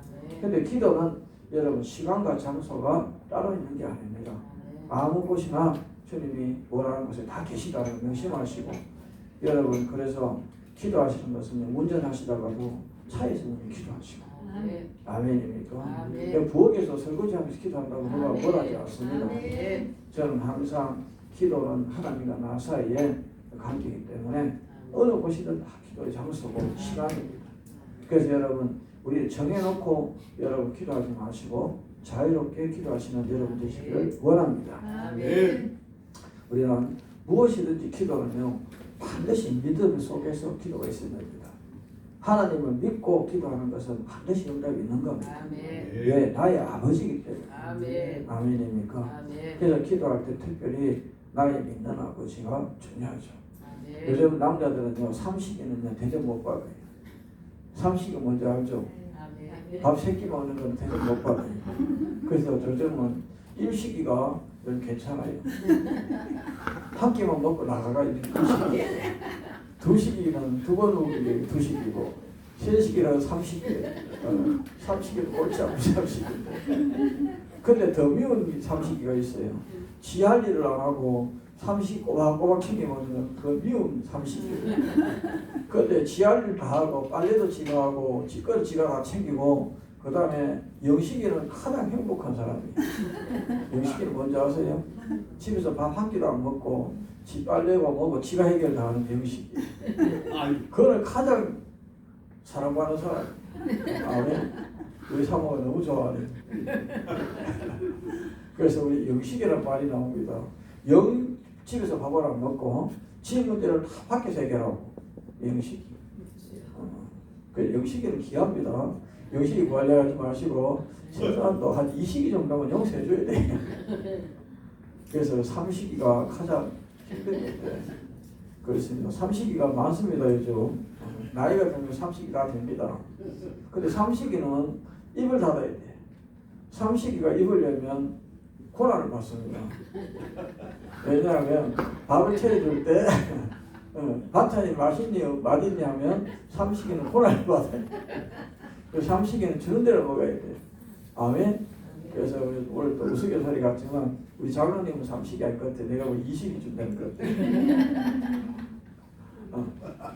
근데 기도는 여러분 시간과 장소가 따로 있는 게 아닙니다. 아무 곳이나 주님이 원하는 곳에 다 계시다는 걸 명심하시고 여러분 그래서 기도하시는 것은 운전하시다가도 차에서 기도하시고 아멘. 아멘입니까? 아멘. 부엌에서 설거지하면서 기도한다고 누가 뭐라지 않습니다. 아멘. 저는 항상 기도는 하나님과 나 사이에 관계이기 때문에 어느 곳이든 다 기도의 장소고 시간입니다. 그래서 여러분 우리 정해놓고 여러분 기도하지 마시고 자유롭게 기도하시는 여러분 되시기를 원합니다. 아멘. 우리는 무엇이든지 기도는요 반드시 믿음 속에서 기도가 있어야 됩니다. 하나님을 믿고 기도하는 것은 반드시 응답이 있는 겁니다. 아멘. 왜? 나의 아버지이기 때문에. 아멘. 아멘입니까? 아멘. 그래서 기도할 때 특별히 나의 믿는 아버지가 중요하죠. 아멘. 요즘 남자들은요 삼식이는요 대접 못 받아요. 삼식이 뭔지 알죠? 아멘. 밥 3끼 먹는 건 대접 못 받아요. 그래서 요즘은 일식이가 좀 괜찮아요. 한 끼만 먹고 나가가 이렇게 두 식이는 두 번 먹는 게 두 식이고 세 식이라는 삼식이에요. 삼식이도 옳지 않고 삼식인데. 근데 더 미운 삼식이가 있어요. 지 할 일을 안 하고 삼식 꼬박꼬박 챙겨 먹는 그 미운 삼식이에요. 근데 지 할 일 다 하고 빨래도 지가 하고 집거리 지가 다 챙기고 그 다음에 영식이는 가장 행복한 사람이에요. 영식이는 뭔지 아세요? 집에서 밥 한 끼도 안 먹고 지 빨래고 뭐고 지가 해결 다 하는 영식이. 그거는 가장 사랑받는 사람. 아멘. 우리 사모가 너무 좋아하네. 그래서 우리 영식이라는 말이 나옵니다. 집에서 밥을 안 먹고 집 문제를 다 밖에서 해결하고 영식이. 그 영식이는 귀합니다. 영식이 관리하지 마시고 최소한도 한 2식이 정도면 용서해줘야 돼. 그래서 3식이가 가장 힘든데 그렇습니다. 3식이가 많습니다. 요즘 나이가 들면 3식이가 됩니다. 근데 3식이는 입을 닫아야 돼. 3식이가 입을 열면 고난을 받습니다. 왜냐하면 밥을 차려줄 때 반찬이 맛있니 하면 3식이는 고난을 받아요. 그 3식이는 주는 대로 먹어야 돼. 아멘. 그래서 오늘 또 우스갯소리 같지만 우리 장로님은 3식이 할 것 같아. 내가 뭐 2식이 준다는 것 같아.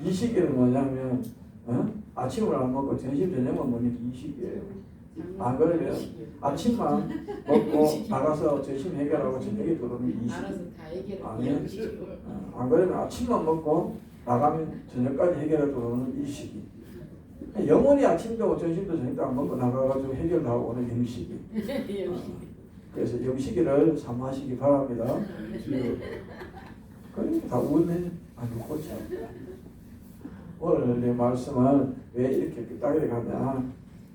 2식이는 뭐냐면 아침을 안 먹고 점심 저녁만 먹는 게 2식이에요. 안 그러면 아침만 먹고 나가서 점심 해결하고 저녁에 들어오는 게 2식. 알아서 다 해결해. 아멘. 안 그러면 아침만 먹고 나가면 저녁까지 해결해 들어오는 2식이. 영원히 아침도 점심도 저녁도 안 먹고 나가가지고 해결 다 오는 영식이. 그래서 영식이를 삼하시기 바랍니다. 그러니까 다 웃네. 아주 고쳐. 오늘 내 말씀은 왜 이렇게 삐딱하게 가냐.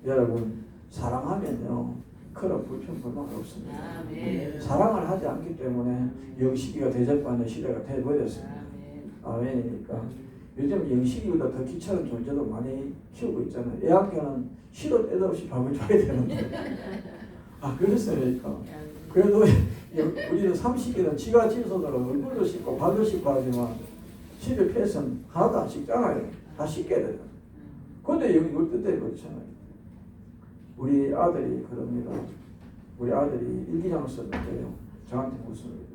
여러분 사랑하면요 그런 불평불만 없습니다. 아멘. 사랑을 하지 않기 때문에 영식이가 대접받는 시대가 되어버렸습니다. 아멘이니까 요즘 영식이보다 더 귀찮은 존재도 많이 키우고 있잖아요. 애학교는 시도 때도 없이 밥을 줘야 되는데 그렇습니까? 그래도 우리는 삼식이는 지가 진 손으로 얼굴도 씻고 발도 씻고 하지만 집에 패스는 하나도 안 씻잖아요. 다 씻게 되잖아요. 근데 여기 이걸 뜯어야 그렇잖아요. 우리 아들이 그럽니다. 우리 아들이 일기장을 썼는데요. 저한테 묻습니다.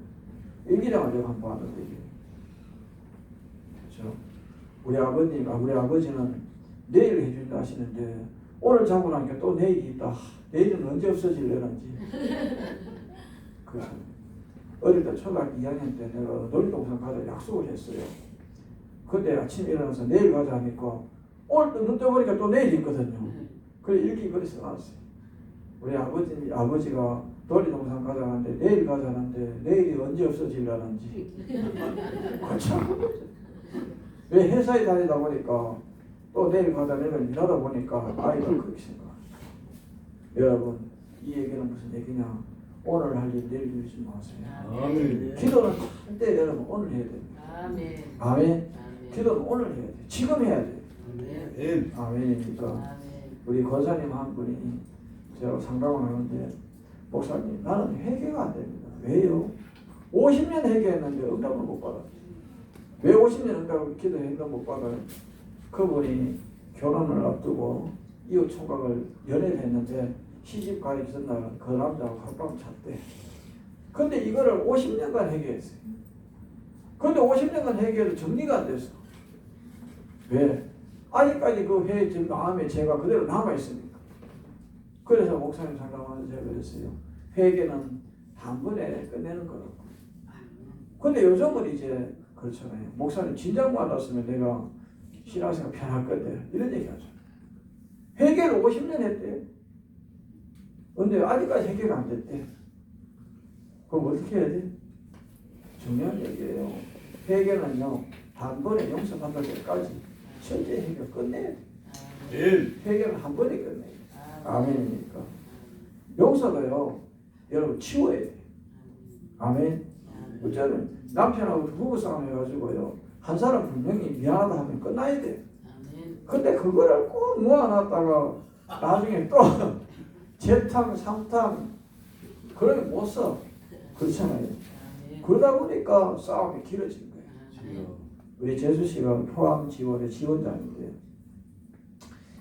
일기장을 제가 한번 봤는데 이게. 그렇죠? 우리 아버지는 내일 해준다 하시는데 오늘 자고 나니까 또 내일이 있다. 내일은 언제 없어질려는지. 그렇죠. 어릴 때 초등학교 2학년 때 내가 놀이동산 가자 약속을 했어요. 근데 아침에 일어나서 내일 가자 하니까 오늘 또 눈 떠보니까 또 내일이 있거든요. 그래 일기 그래서 나왔어요. 우리 아버지가 놀이동산 가자 하는데 내일 가자 하는데 내일이 언제 없어질려는지. 그렇죠. 왜 회사에 다니다 보니까 또 내일 가자 내가 일하다 보니까 아이가 그렇게 생각합니다. 여러분 이 얘기는 무슨 얘기냐? 오늘 할 일 내일 미루지 마세요. 아멘. 기도는 절대 여러분 오늘 해야 됩니다. 아멘. 아멘. 기도는 오늘 해야 돼. 지금 해야 돼. 아멘. 아멘이니까 아멘. 우리 권사님 한 분이 제가 상담을 하는데 목사님 나는 회개가 안 됩니다. 왜요? 50년 회개했는데 응답을 못 받아요. 왜 50년 응답을 기도했는데 못 받아요? 그분이 결혼을 앞두고 이웃 총각을 연애를 했는데 시집 가기 전날 그 남자하고 하룻밤 잤대. 근데 이거를 50년간 회개했어요. 근데 50년간 회개해도 정리가 안 됐어. 왜? 아직까지 그 회의 마음에 죄가 그대로 남아있으니까. 그래서 목사님 상담하면서 제가 그랬어요. 회개는 단번에 끝내는 거라고. 근데 요즘은 이제 그렇잖아요. 목사님 진작 받았으면 내가 신앙생활 편할 건데 이런 얘기 하죠. 회개를 50년 했대요. 근데 아직까지 해결 안 됐대. 그럼 어떻게 해야 돼? 중요한 얘기예요. 해결은요, 단번에 용서받을 때까지 철저히 해결 끝내야 돼. 아멘. 해결은 한 번에 끝내야 돼. 아멘이니까. 용서도요, 여러분 치워야 돼. 아멘. 어쩌면 남편하고 부부싸움 해가지고요, 한 사람 분명히 미안하다 하면 끝나야 돼. 근데 그거를 꼭 모아놨다가 나중에 또 재탕, 삼탕 그러면 못 써. 그렇잖아요. 그러다 보니까 싸움이 길어진 거예요. 주여. 우리 재수씨가 포항 지원의 지원장인데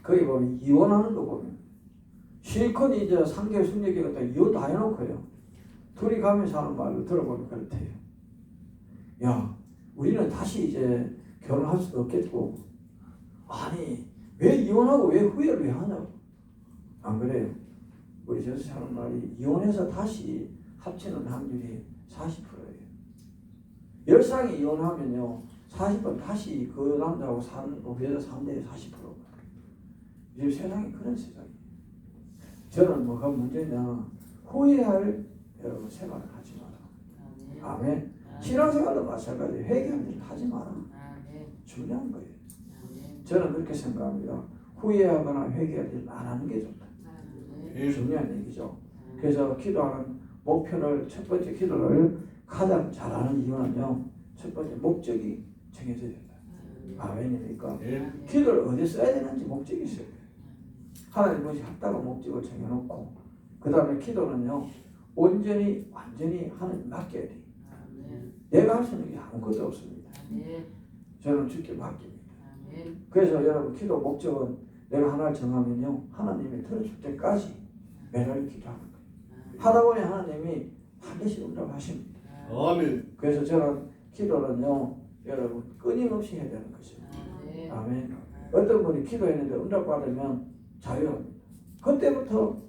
거기 보면 이혼하는 거 보면 실컷 이제 3개월 숙려기 갖다 이혼 다 해놓고요. 둘이 가면서 하는 말을 들어보면 그렇대요. 야, 우리는 다시 이제 결혼할 수도 없겠고, 아니 왜 이혼하고 왜 후회를 왜 하냐고. 안 그래요? 우리 재수씨 하는 말이 이혼해서 다시 합치는 확률이 40%예요. 10쌍이 이혼하면요 40번 다시 그 남자하고 사는 여자 3대에 40%. 지금 세상이 그런 세상이에요. 저는 뭐가 문제냐, 후회할 여러분 생활을 하지 마라. 아멘. 신앙생활도 마찬가지예요. 회개하는 일 하지 마라. 중요한 거예요. 저는 그렇게 생각합니다. 후회하거나 회개할 일 안 하는 게 좋다. 중요한 얘기죠. 그래서 기도하는 목표를, 첫 번째 기도를 가장 잘하는 이유는요, 첫 번째 목적이 정해져야 된다. 아멘입니까? 아멘. 기도를 어디 써야 되는지 목적이 있어요. 하나님 것이 합당한 목적을 정해놓고, 그 다음에 기도는요 온전히 완전히 하나님 맡겨야 돼. 내가 할 수 있는 게 아무것도 없습니다. 저는 주께 맡깁니다. 그래서 여러분 기도 목적은 내가 하나를 정하면요 하나님이 들어줄 때까지 매일 기도하는 거예요. 하다 보니 하나님이 반드시 응답하십니다. 아멘. 그래서 저는 기도는요 여러분 끊임없이 해야 되는 것이죠. 아멘. 어떤 분이 기도했는데 응답받으면 자유합니다. 그때부터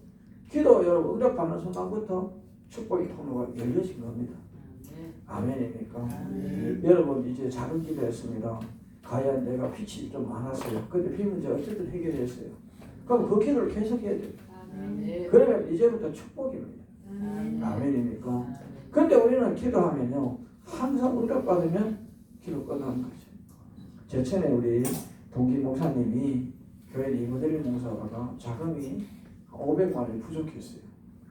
기도 여러분 응답받는 순간부터 축복의 통로가 열려진 겁니다. 아멘입니까? 여러분 이제 작은 기도했습니다. 과연 내가 빚이 좀 많았어요. 근데 빚 문제 어쨌든 해결했어요. 그럼 그 기도를 계속해야 돼요. 그러면 이제부터 축복입니다. 아멘입니까? 근데 우리는 기도하면요 항상 응답받으면 기도 끝나는 거죠. 제천에 우리 동기 목사님이 교회 리모델링 공사가 자금이 500만 원이 부족했어요.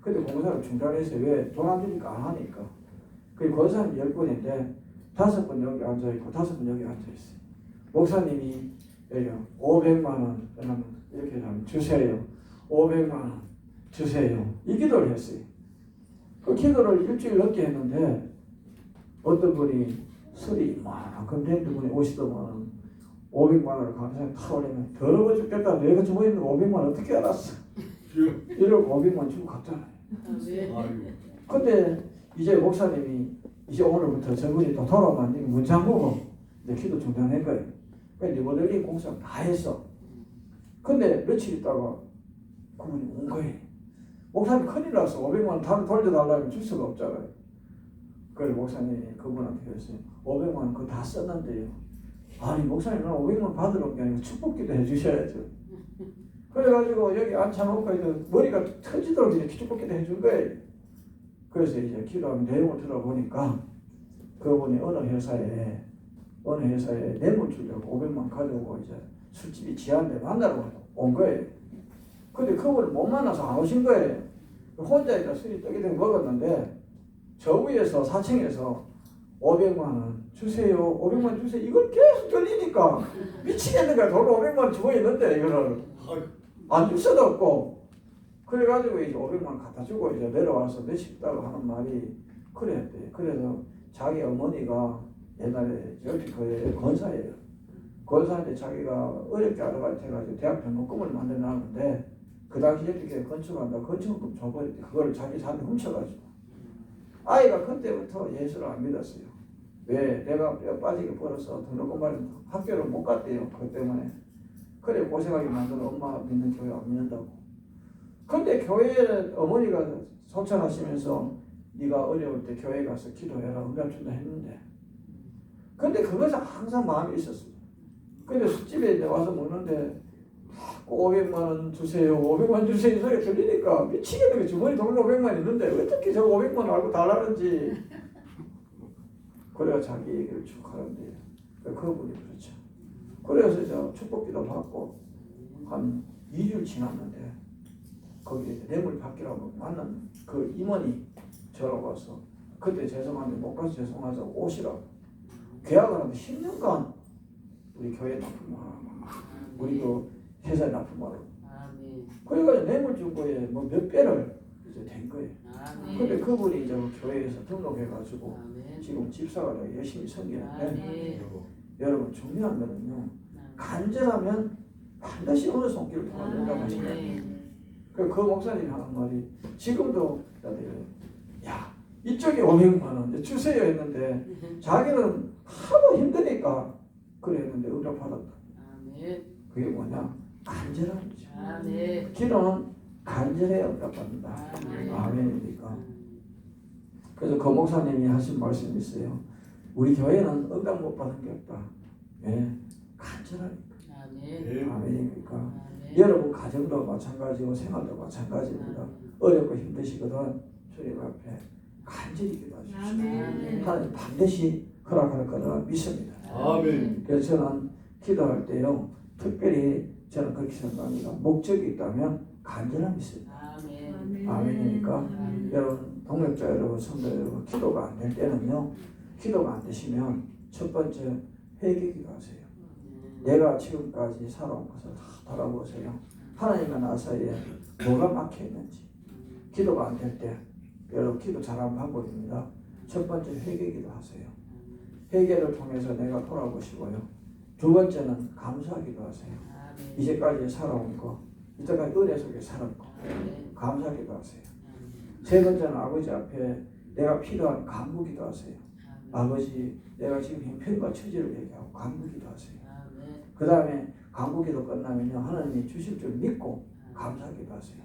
근데 공사를 중단했어요. 왜? 돈 안 주니까 안 하니까. 그 권사님 10분인데 5분 여기 앉아있고 5분 여기 앉아있어요. 목사님이 여기 500만 원 이렇게 하면 주세요. 500만 원 주세요. 이 기도를 했어요. 그 기도를 일주일 넘게 했는데 어떤 분이 설이 이만큼 된 분이 오시더만 500만 원을 감사히 타오르면 더러워 죽겠다. 내가 주고 있는 500만 원 어떻게 알았어? 이러고 500만 주고 갔잖아요. 아이고. 근데 이제 목사님이 이제 오늘부터 저분이 또 돌아오면 이게 문장 보고 이제 기도 중단할 거예요. 그러니까 리모델링 공사 다 했어. 근데 며칠 있다가 그분이 온 거예요. 목사님 큰일 났어. 500만 원 다른 돌려달라면 줄 수가 없잖아요. 그래서 목사님이 그분한테 그랬어요. 500만 원 그거 다 썼는데요. 아니 목사님 난 500만 원 받으러 온 게 아니고 축복기도 해주셔야죠. 그래가지고 여기 앉혀놓고 이제 머리가 터지도록 이제 축복기도 해준 거예요. 그래서 이제 기도하면 내용을 들어보니까 그분이 어느 회사에 뇌물 주려고 500만 원 가지고 이제 술집이 지하인데 만나러 온 거예요. 근데 그분을 못 만나서 안 오신 거예요. 혼자 이제 술이 떡이떡 먹었는데 저 위에서 4층에서 500만 원 주세요. 500만 원 주세요. 이걸 계속 들리니까 미치겠는 거야. 돈 500만 원 주고 있는데 이거를 안 줄 수도 없고 그래가지고 이제 500만 원 갖다 주고 이제 내려와서 며칠 있다가 하는 말이 그랬대. 그래서 자기 어머니가 옛날에 옆에 그 권사예요. 권사인데 자기가 어렵게 아르바이트 해가지고 대학 등록금을 만들어놨는데 그 당시에 이렇게 건축한다. 건축금 줘버렸대. 그거를 자기 자한테 훔쳐가지고 아이가 그때부터 예수를 안 믿었어요. 왜? 내가 뼈 빠지게 벌어서 등록금을 학교를 못 갔대요. 그것 때문에. 그래 고생하게 만든 엄마 믿는 교회 안 믿는다고. 근데 교회에 어머니가 소천하시면서 네가 어려울 때 교회 가서 기도해라 응답 준다 했는데 근데 그것은 항상 마음이 있었어요. 근데 술집에 이제 와서 먹는데 500만 원 주세요. 500만 원 주세요. 이 소리가 들리니까 미치겠는 거야. 주머니 돈 500만 있는데 어떻게 저 500만 원 알고 달라는지. 그래가 자기 얘기를 쭉 하는데 그분이 그렇죠. 그래서 저 축복기도 받고 한 2주 지났는데 거기에 뇌물 받기라고 만난 그 임원이 저러 와서 그때 죄송한데 못 가서 죄송하죠. 오시라고. 계약을 하면 10년간 우리 교회 납품하라고. 우리 그 회사에 납품하라고. 그래가지고 뇌물 준 거에 뭐 몇 배를 이제 된 거예요. 근데 그분이 이제 교회에서 등록해가지고 지금 집사가 열심히 섬기는데 여러분 중요한 거는요. 간절하면 반드시 어느 손길을 통한다고 하시거든요. 그 목사님이 하는 말이 지금도 야 이쪽에 500만 원 주세요 했는데 자기는 하도 힘드니까 그래 했는데 응답받았다. 그게 뭐냐? 간절함이죠. 기도는 간절해야 응답받는다. 아멘입니까? 그래서 그 목사님이 하신 말씀이 있어요. 우리 교회는 응답 못 받은 게 없다. 예, 간절하니까. 아멘입니까? 여러분 가정도 마찬가지고 생활도 마찬가지입니다. 어렵고 힘드시거든 주님 앞에 간절히 기도하십시오. 하나님 반드시 허락할 거라 믿습니다. 아멘. 그래서 저는 기도할 때요 특별히 저는 그렇게 생각합니다. 목적이 있다면 간절함이 있습니다. 아멘입니까? 여러분 동역자 여러분 성도 여러분 기도가 안 될 때는요 기도가 안 되시면 첫 번째 회개 기도하세요. 내가 지금까지 살아온 것을 다 돌아보세요. 하나님과 나 사이에 뭐가 막혀 있는지. 기도가 안 될 때 여러분 기도 잘하는 방법입니다. 첫 번째 회개 기도하세요. 회개를 통해서 내가 돌아보시고요. 두 번째는 감사 기도하세요. 이제까지 살아온 거, 이제까지 은혜 속에 살았고 감사 기도하세요. 세 번째는 아버지 앞에 내가 필요한 간구 기도하세요. 아버지 내가 지금 형편과 처지를 얘기하고 간구 기도하세요. 그 다음에 간구기도 끝나면요 하나님이 주실 줄 믿고 감사기도 하세요.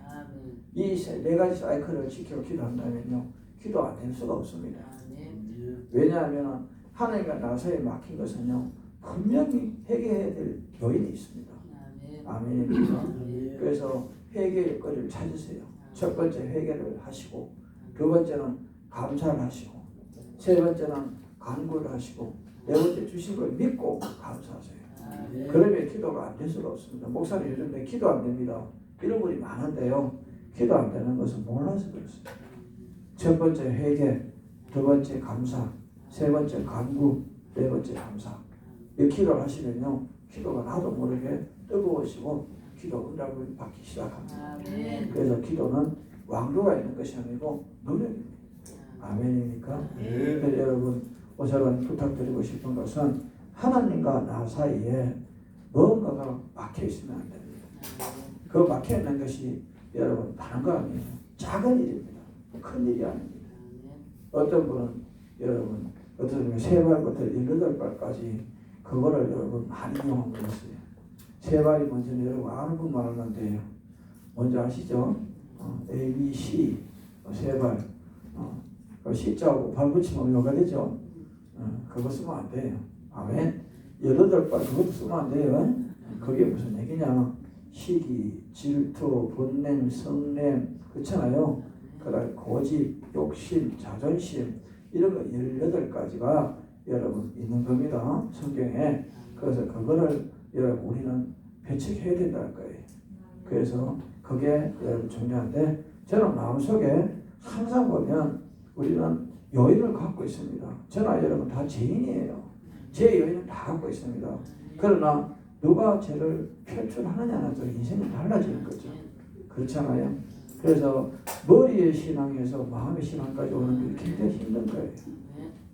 이 네 가지 사이클을 지켜 기도한다면요 기도 안 될 수가 없습니다. 왜냐하면 하나님과 나 사이에 막힌 것은요 분명히 회개해야 될 요인이 있습니다. 아멘입니다. 그래서 회개의 거리를 찾으세요. 첫 번째 회개를 하시고 두 번째는 감사를 하시고 세 번째는 간구를 하시고 네 번째 주신 걸 믿고 감사하세요. 그러면 기도가 안 될 수가 없습니다. 목사님 요즘 내 기도 안 됩니다. 이런 분이 많은데요. 기도 안 되는 것은 몰라서 그렇습니다. 첫 번째 회개, 두 번째 감사, 세 번째 간구, 네 번째 감사. 이 기도를 하시면요. 기도가 나도 모르게 뜨거워지고 기도 응답을 받기 시작합니다. 그래서 기도는 왕도가 있는 것이 아니고 노력입니다. 아멘입니까? 그래서 여러분 우선 부탁드리고 싶은 것은 하나님과 나 사이에 뭔가가 막혀 있으면 안 됩니다. 그 막혀 있는 것이 여러분 다른 거 아니에요. 작은 일입니다. 큰 일이 아닙니다. 어떤 분은 여러분 어떤 분은 세 발부터 18발까지 그거를 여러분 많이 이용하고 있어요. 세 발이 먼저 여러분 아는 분만 알면 돼요. 먼저 아시죠? A, B, C 세 발. 그 C자하고 발 붙이면 뭐가 되죠? 그거 쓰면 안 돼요. 아멘. 18발 그것도 쓰면 안 돼요. 그게 무슨 얘기냐? 시기, 질투, 분냄, 성냄 그렇잖아요. 그다음 고집, 욕심, 자존심 이런 거 18가지가 여러분 있는 겁니다. 성경에. 그래서 그거를 여러분 우리는 배척해야 된다는 거예요. 그래서 그게 여러분 중요한데 저는 마음속에 항상 보면 우리는 요인을 갖고 있습니다. 저나 여러분 다 죄인이에요. 제 요인은 다 갖고 있습니다. 그러나 누가 죄를 표출하느냐는 또 인생이 달라지는 거죠. 그렇잖아요. 그래서 머리의 신앙에서 마음의 신앙까지 오는 게 굉장히 힘든 거예요.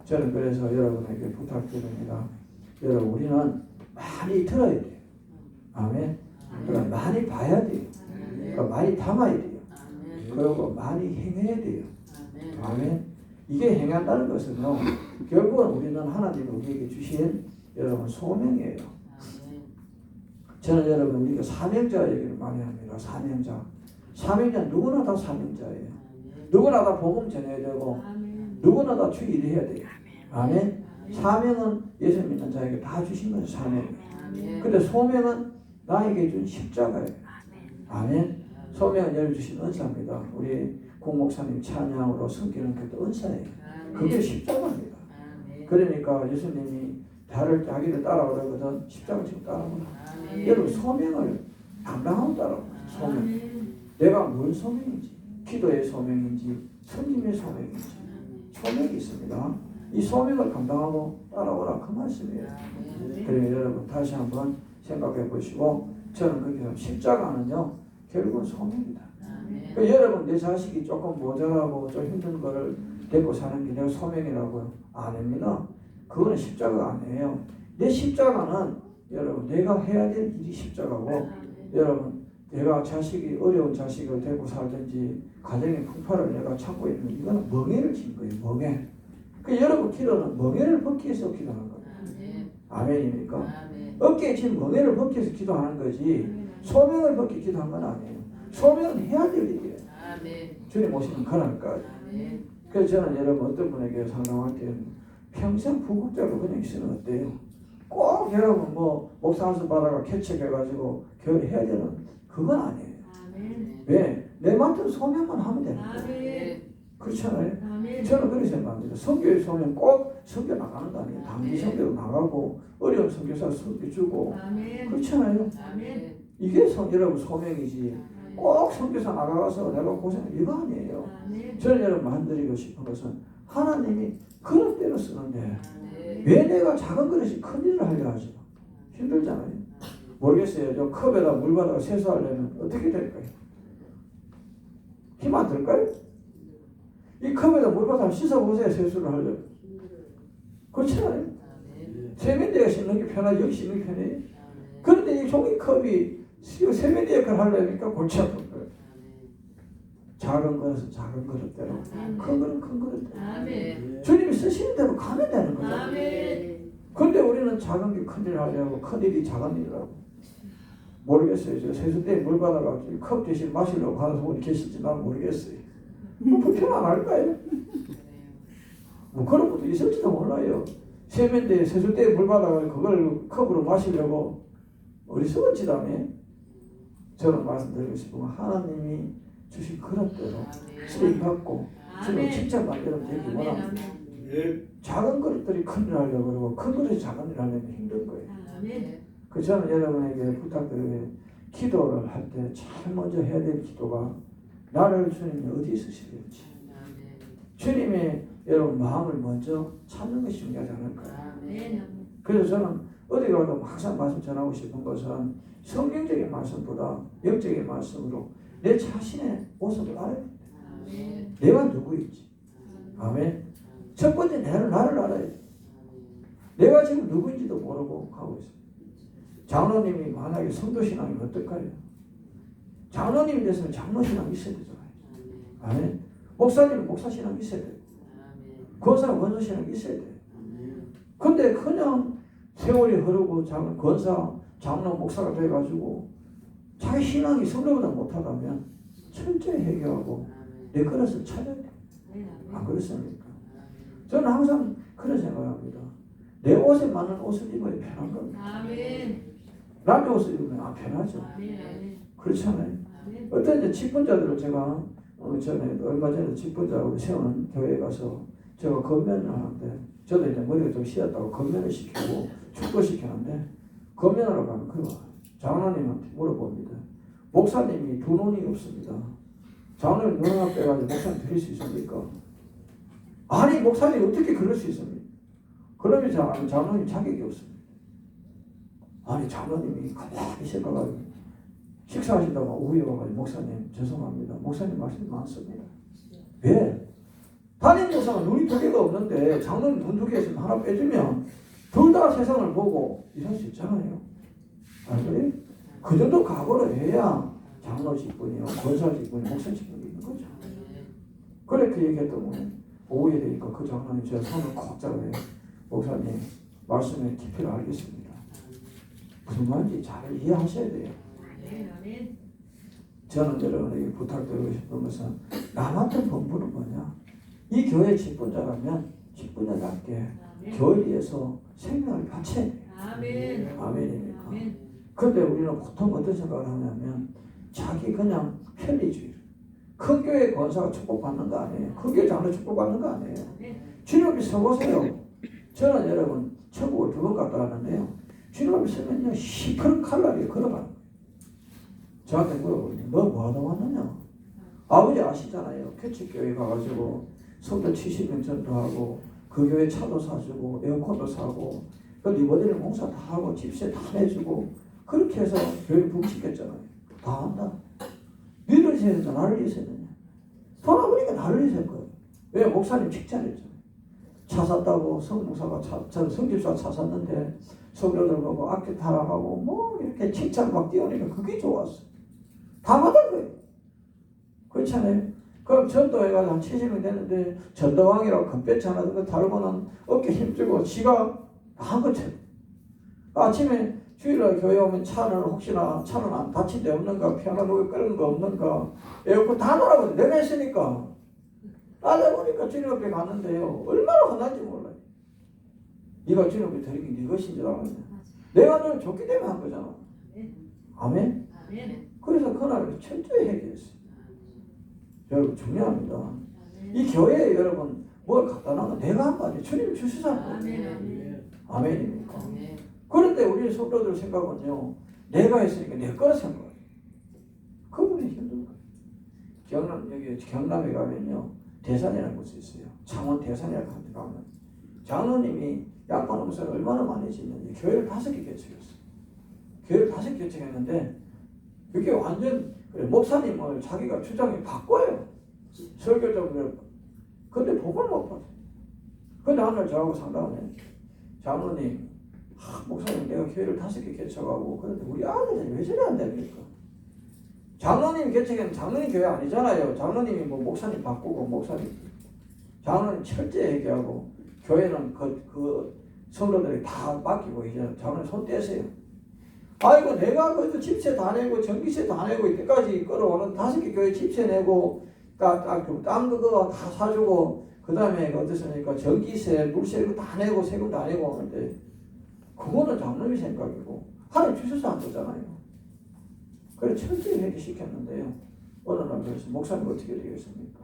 저는 그래서 여러분에게 부탁드립니다. 여러분 우리는 많이 들어야 돼요. 아멘. 그러니까 많이 봐야 돼요. 그러니까 많이 담아야 돼요. 그리고 많이 행해야 돼요. 아멘. 이게 행한다는 것은요. 결국은 우리는 하나님이 우리에게 주신 여러분 소명이에요. 저는 여러분 우리가 사명자 얘기를 많이 합니다. 사명자. 사명자 누구나 다 사명자예요. 누구나 다 복음 전해야 되고 누구나 다 주 일을 해야 돼요. 아멘. 사명은 예수 믿는 자에게 다 주신 거죠. 사명이에요. 근데 소명은 나에게 준 십자가예요. 아멘. 소명은 여러분 주신 은사입니다. 우리 공목사님 찬양으로 섬기는 것도 은사예요. 그게 십자가입니다. 그러니까 예수님이 자기를 따라오려거든 십자가 지금 따라오라. 여러분 소명을 담당하고 따라오라. 소명. 내가 뭔 소명인지, 기도의 소명인지, 섬김의 소명인지 소명이 있습니다. 이 소명을 감당하고 따라오라 그 말씀이에요. 그러면 여러분 다시 한번 생각해 보시고 저는 그렇게 십자가는요 결국은 소명이다. 그러니까 여러분 내 자식이 조금 모자라고 좀 힘든 거를 데리고 사는 게 내가 소명이라고요? 아닙니다. 그거는 십자가가 아니에요. 내 십자가는 여러분 내가 해야 될 일이 십자가고 여러분 내가 자식이 어려운 자식을 데리고 살든지 가정의 풍파를 내가 참고 있는 이거는 멍해를 진 거예요. 멍해. 그 여러분 기도는 멍해를 벗기 위해서 기도하는 거예요. 아멘입니까? 어깨에 진 멍해를 벗기 위해서 기도하는 거지 소명을 벗기 기도한 건 아니에요. 소명은 해야 될 일이에요. 주님 오시는 그날까지. 그래서 저는 여러분 어떤 분에게 상담할 때 평생 부국자로 그냥 있으면 어때요? 꼭 여러분 뭐 목사 한수 받아가 캐치해가지고 교회 해야 되는 그건 아니에요. 왜? 내 맡은 소명만 하면 되는 거예요. 그렇잖아요. 저는 그렇게 생각합니다. 선교의 소명 꼭 선교 나가는 거 아니에요. 단기 선교도 나가고 어려운 선교사 선교 주고 그렇잖아요. 이게 여러분 소명이지. 꼭 선교사 나가서 내가 고생을 이거 아니에요. 저는 여러분 만들고 싶은 것은 하나님이 그릇 대로 쓰는데 왜 내가 작은 그릇이 큰 일을 하려 하죠? 힘들잖아요. 모르겠어요. 저 컵에다 물 받아서 세수하려면 어떻게 될까요? 힘 안 들까요? 이 컵에다 물 받아서 씻어보세요. 세수를 하려면. 그렇잖아요. 세면대가 씻는 게 편하지 여기 씻는 게 편해요. 그런데 이 종이컵이 세면대 역할을 하려니까 골치 아픈 거예요. 작은 그릇은 작은 그릇대로 큰 그릇은 큰 그릇대로 주님이 쓰시는 대로 가면 되는 거죠. 근데 우리는 작은 게 큰 일을 하려고 큰 일이 작은 일이라고 모르겠어요. 저 세수대에 물 받아가지고 컵 대신 마시려고 하는 분이 계실지 난 모르겠어요. 뭐 불편 안 할까요? 뭐 그런 것도 있을지도 몰라요. 세면대에 세수대에 물 받아가지고 그걸 컵으로 마시려고 어리석은짓 않네. 저는 말씀드리고 싶은 건 하나님이 주신 그릇대로 쓰임받고 주님 칭찬받는 여러분 되기 원합니다. 작은 그릇들이 큰 일을 하려고 그러고 큰 그릇이 작은 일을 하려면 힘든 거예요. 그 저는 여러분에게 부탁드려요. 기도를 할 때 제일 먼저 해야 될 기도가 나를 주님이 어디에 쓰시는지 주님의 여러분 마음을 먼저 찾는 것이 중요하지 않을까요? 그래서 저는 어디 가도 항상 말씀 전하고 싶은 것은 성경적인 말씀보다 영적인 말씀으로 내 자신의 모습을 알아야 됩니다. 내가 누구인지. 아멘. 첫 번째 나를 알아야 돼. 내가 지금 누구인지도 모르고 가고 있어요. 장로님이 만약에 성도신앙이 어떨까요? 장로님이 됐으면 장로신앙이 있어야 되잖아요. 아멘. 목사님은 목사신앙이 있어야 돼요. 권사는 권사신앙이 있어야 돼요. 근데 그냥 세월이 흐르고 권사, 장로, 목사가 돼가지고 자기 신앙이 성도보다 못하다면 철저히 해결하고 내 그릇을 찾아야 돼요. 안 그렇습니까? 저는 항상 그런 생각을 합니다. 내 옷에 맞는 옷을 입어야 편한 겁니다. 남의 옷을 입으면 안 편하죠. 그렇잖아요. 어떤 이제 직분자들을 제가 얼마 전에 직분자하고 세우는 교회에 가서 제가 건면을 하는데 저도 이제 머리가 좀 씌었다고 건면을 시키고 축도시키는데 건면하러 가면 그거 장로님한테 물어봅니다. 목사님이 두 눈이 없습니다. 장로님 눈 하나 빼가지고 목사님 드릴 수 있습니까? 아니 목사님 어떻게 그럴 수 있습니까? 그러면 장로님 자격이 없습니다. 아니 장로님이 가만히 있어가지고 식사하신다고 오후에 와가지고 목사님 죄송합니다. 목사님 말씀이 많습니다. 왜? 담임 목사가 눈이 두 개가 없는데 장로님 눈 두 개 있으면 하나 빼주면 둘 다 세상을 보고 일할 수 있잖아요. 아니, 그 정도 각오를 해야 장로 직분이요, 권사 직분이, 목사 직분이 있는 거죠. 그래 그 얘기했더니 오후에 되니까 그 장로님 제 손을 콕 잡아요. 목사님 말씀의 깊이를 알겠습니다. 무슨 말인지 잘 이해하셔야 돼요. 저는 여러분에게 부탁드리고 싶은 것은 남한테 본분은 뭐냐? 이 교회 직분자라면 직분자답게 교회에 위해서 생명을 바쳐야 돼요. 아멘입니까? 그런데 우리는 보통 어떤 생각을 하냐면 자기 그냥 편리주의. 큰 교회 권사가 축복받는 거 아니에요. 큰 교회 장로 축복받는 거 아니에요. 주님 앞에 서보세요. 저는 여러분 천국을 2번 갔다 왔는데요. 주님 앞에 서면요 시커먼 칼날이 걸어가는 거예요. 저한테 물어보거든요. 너 뭐하다 왔느냐? 아버지 아시잖아요. 개척교회 가가지고 성도 70명 전도하고 그 교회 차도 사주고 에어컨도 사고 그 리모델링 공사 다 하고 집세 다 내주고 그렇게 해서 교회 북시켰잖아요. 다 한다. 니를 위해서 했는데 나를 위해서 했느냐? 돌아보니까 나를 위해서 했거든. 왜? 목사님 칭찬했잖아요. 차 샀다고 성목사가 저는 성집사 차 샀는데 성도들 보고 악기 타락하고 뭐 이렇게 칭찬 막 띄우니까 그게 좋았어. 다 받은 거예요. 그렇잖아요. 그럼 전도해가지고 한 70명 됐는데 전도왕이라고 금배치 하나 든거 달고는 어깨 힘주고 지가 한 것처럼. 아침에 주일날 교회 오면 차는 혹시나 차는 안 다친 데 없는가, 피아노 누구 끄는 거 없는가, 에어컨 다 놀아보고 내가 했으니까. 따져보니까 주님 앞에 갔는데요. 얼마나 흔한지 몰라요. 네가 주님 앞에 드리긴 네 것인 줄 알았냐. 내가 널 좋기 때문에 한 거잖아. 아멘? 그래서 그날 철저히 해결했어요. 여러분 중요합니다. 이 교회에 여러분 뭘 갖다 놔도 내가 한 거 아니에요. 주님 주시자. 아멘입니까? 그런데 우리 성도들 생각은요. 내가 했으니까 내 거라 생각해요. 그분이 힘든 거예요. 여기 경남에 가면요. 대산이라는 곳이 있어요. 창원 대산이라는 곳에 가면 장로님이 양반 목사를 얼마나 많이 짓는지 교회를 5개 개척했어요. 교회를 5개 개척했는데 그게 완전 목사님을 자기가 주장이 바꿔요. 설교적으로. 근데 복을 못 받아요. 근데 하늘 저하고 상담을 해요. 장로님, 목사님 내가 교회를 5개 개척하고 그런데 우리 아들이 왜 저리 안 됩니까? 장로님 개척에는 장로님 교회 아니잖아요. 장로님이 뭐 목사님 바꾸고 목사님 장로님 철저히 얘기하고 교회는 그 성도들이 다 맡기고 이제 장로님 손 떼세요. 아이고 내가 그래도 집세 다 내고 전기세 다 내고 이때까지 끌어오는 5개 교회 집세 내고 땅 그거 다 사주고 그 다음에 어떻습니까? 전기세 물세 이거 다 내고 세금 다 내고 오는데 그거는 장로님 생각이고 하나님 주셔서 한 거잖아요. 그래 철저히 회개시켰는데요. 어느 날 그래서 목사님 어떻게 되겠습니까?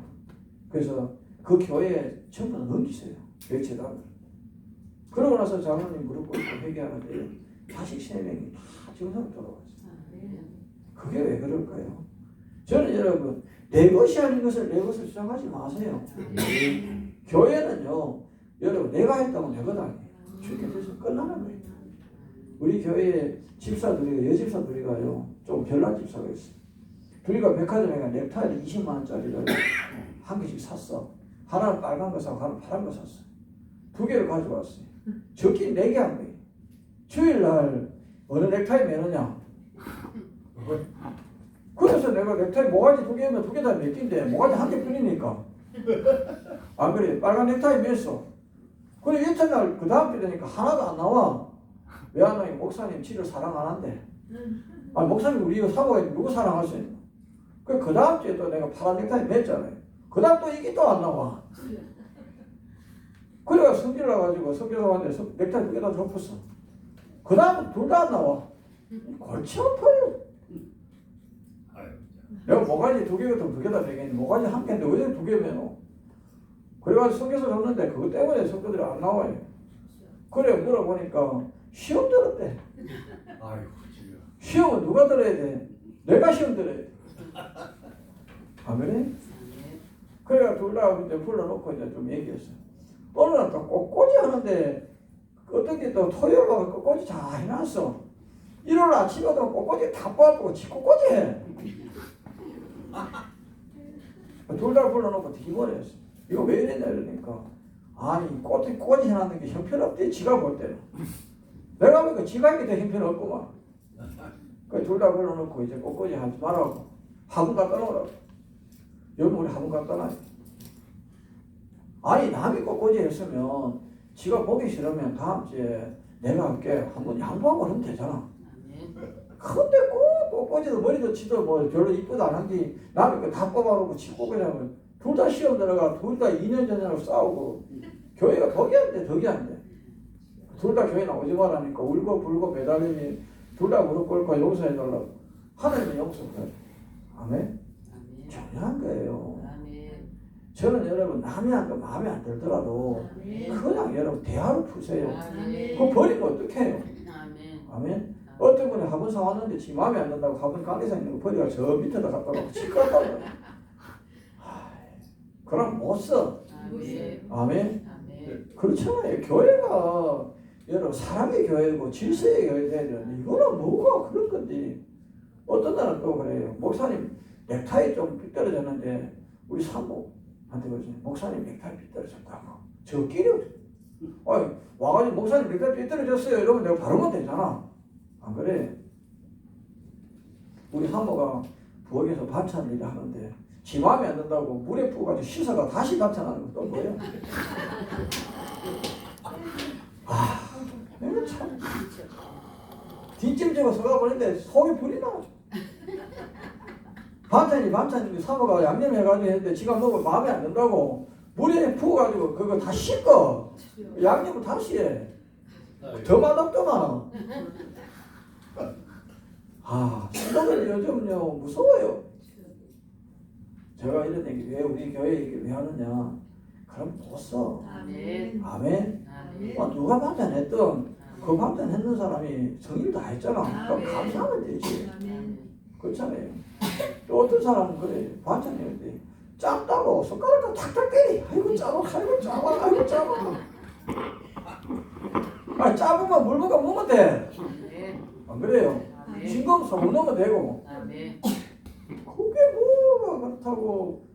그래서 그 교회에 전부 넘기세요. 교회체단을. 그러고 나서 장로님 무릎 꿇고 회개하는데 자식 3명이 다 정상 돌아왔어요. 그게 왜 그럴까요? 저는 여러분 내 것이 아닌 것을 내 것을 주장하지 마세요. 교회는요. 여러분 내가 했다고 내 것 아니에요. 주께 돼서 끝나는 거예요. 우리 교회에 집사들이 여집사들이가요. 좀 별난 집사가 있어요. 둘이가 백화점에 가 넥타이를 20만 원짜리를 한 개씩 샀어. 하나는 빨간 거 사고 하나는 파란 거 샀어. 2개를 가져왔어요. 적긴 내게 한 거예요. 주일날 어느 넥타이 매느냐. 그래서 내가 넥타이 모가지 2개면 2개 다 맺긴데 모가지 1개뿐이니까. 안 그래? 빨간 넥타이 맸어. 그래 이튿날 그 다음 주 되니까 하나도 안 나와. 왜 안 나와? 목사님 지를 사랑 안 한대. 아 목사님 우리 이거 사고가 누구 사랑할 수 있나? 그 다음 주에 또 내가 파란 넥타이 맸잖아요. 그 다음 또 이게 또 안 나와. 그래가 성질 나가지고 성교사한테 넥타이 2개 다 접었어. 그 다음은 둘 다 안 나와. 골치 아파요. 내가 모가지 2개부터 2개 다 매겠는데 모가지 1개인데 왜 2개 매노? 그래가지고 성교사 줬는데 그것 때문에 성교들이 안 나와요. 그래 물어보니까 시험 들었대. 아이고 지금. 시험은 누가 들어야 돼? 내가 시험 들어야 돼. 안 그래? 그래가 둘 다 이제 불러놓고 이제 좀 얘기했어. 어느 날 또 꽃꽂이 하는데 어떤 게 또 토요일로 꽃꽂이 잘 해놨어. 일요일 아침에도 꽃꽂이 다 뽑고 지 꽃꽂이 해. 둘 다 불러놓고 뒤집어냈어. 이거 왜 이랬냐 이러니까 아니 꽃이 해놨는 게 형편없대 지가 볼 때는. 내가 보니까 지가 이게 더 형편없구만. 그 둘 다 불러놓고 이제 꽃꽂이 하지 말라고 화분 갖다 놓으라고. 여기 우리 화분 갖다 놔요. 아니 남이 꽃꽂이 했으면 지가 보기 싫으면 다음 주에 내가 할게 한번 양보하고 하면 되잖아. 근데 꼭 꽃꽂이도 머리도 치도 뭐 별로 이쁘도 안 한 게 남이 다 뽑아놓고 지 꽃꽂이 하면 둘 다 시험 들어가 둘 다 2년 전이라고 싸우고 교회가 덕이 안 돼 덕이 안 돼. 둘 다 교회 나오지 말라니까 울고 불고 매달리니 둘 다 무릎 꿇고 용서해달라고. 하나님은 용서해. 아멘. 중요한 거예요. 저는 여러분 남이 한 거 마음에 안 들더라도 그냥 여러분 대화로 푸세요. 그거 버리면 어떡해요? 아멘. 어떤 분이 화분 사왔는데 지 마음에 안 든다고 화분 가게에서 있는 거 버리가 저 밑에다 갖다 놓고 집 갖다 놓고 그럼 못 써. 아멘. 그렇잖아요. 교회가 여러분 사랑의 교회고 질서의 교회 돼야 되는데 이거는 뭐가 그런 건데 어떤 날은 또 그래요. 목사님 넥타이 좀 삐뚤어졌는데 우리 사모한테 그러지 목사님 넥타이 삐뚤어졌다고 저끼리 와가지고 목사님 넥타이 삐뚤어졌어요 이러면 내가 바르면 되잖아. 안 그래? 우리 사모가 부엌에서 반찬 일을 하는데 지 마음에 안 든다고 물에 부어가지고 씻어가 다시 반찬하는 것도 뭐야? 아, 이거 참 뒷짐지고 서가버리는데 속이 불이 나죠. 반찬인데 사모가 양념해가지고 했는데 지가 먹으면 마음에 안 든다고 물에 부어가지고 그거 다 씻고 양념을 다시 해. 더 맛없더만. 아, 신도들 요즘요 무서워요. 제가 이런 얘기 왜 우리 교회 얘기 왜 하느냐? 그럼 못 써. 아멘. 누가 반찬했던 그 반찬했는 사람이 성의를 다 했잖아. 그럼 감사하면 되지. 그렇잖아요. 또 어떤 사람은 그래 반찬했는데 짭다고 손가락으로 탁탁 때리. 아이고 짜고 아이고 짜고 아이고 짜고. 아 짜고만 물 먹으면 돼. 안 그래요? 싱거운 소금 넣으면 되고. 그게 뭐가 그렇다고.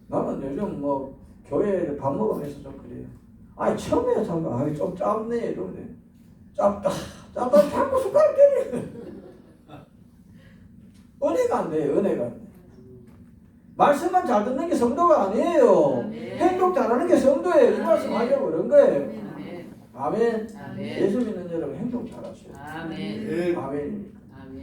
나는 요즘 뭐 교회에 밥 먹으면서 좀 그래요. 아니 처음에 잠깐 아이 좀 짭네 이러는데 짭다 자꾸 숟가락 때려. 은혜가 안 돼요. 은혜가 안 돼. 말씀만 잘 듣는 게 성도가 아니에요. 행동 잘하는 게 성도예요. 이 말씀 하려고 그런 거예요. 아멘. 예수 믿는 여러분 행동 잘하세요. 아멘.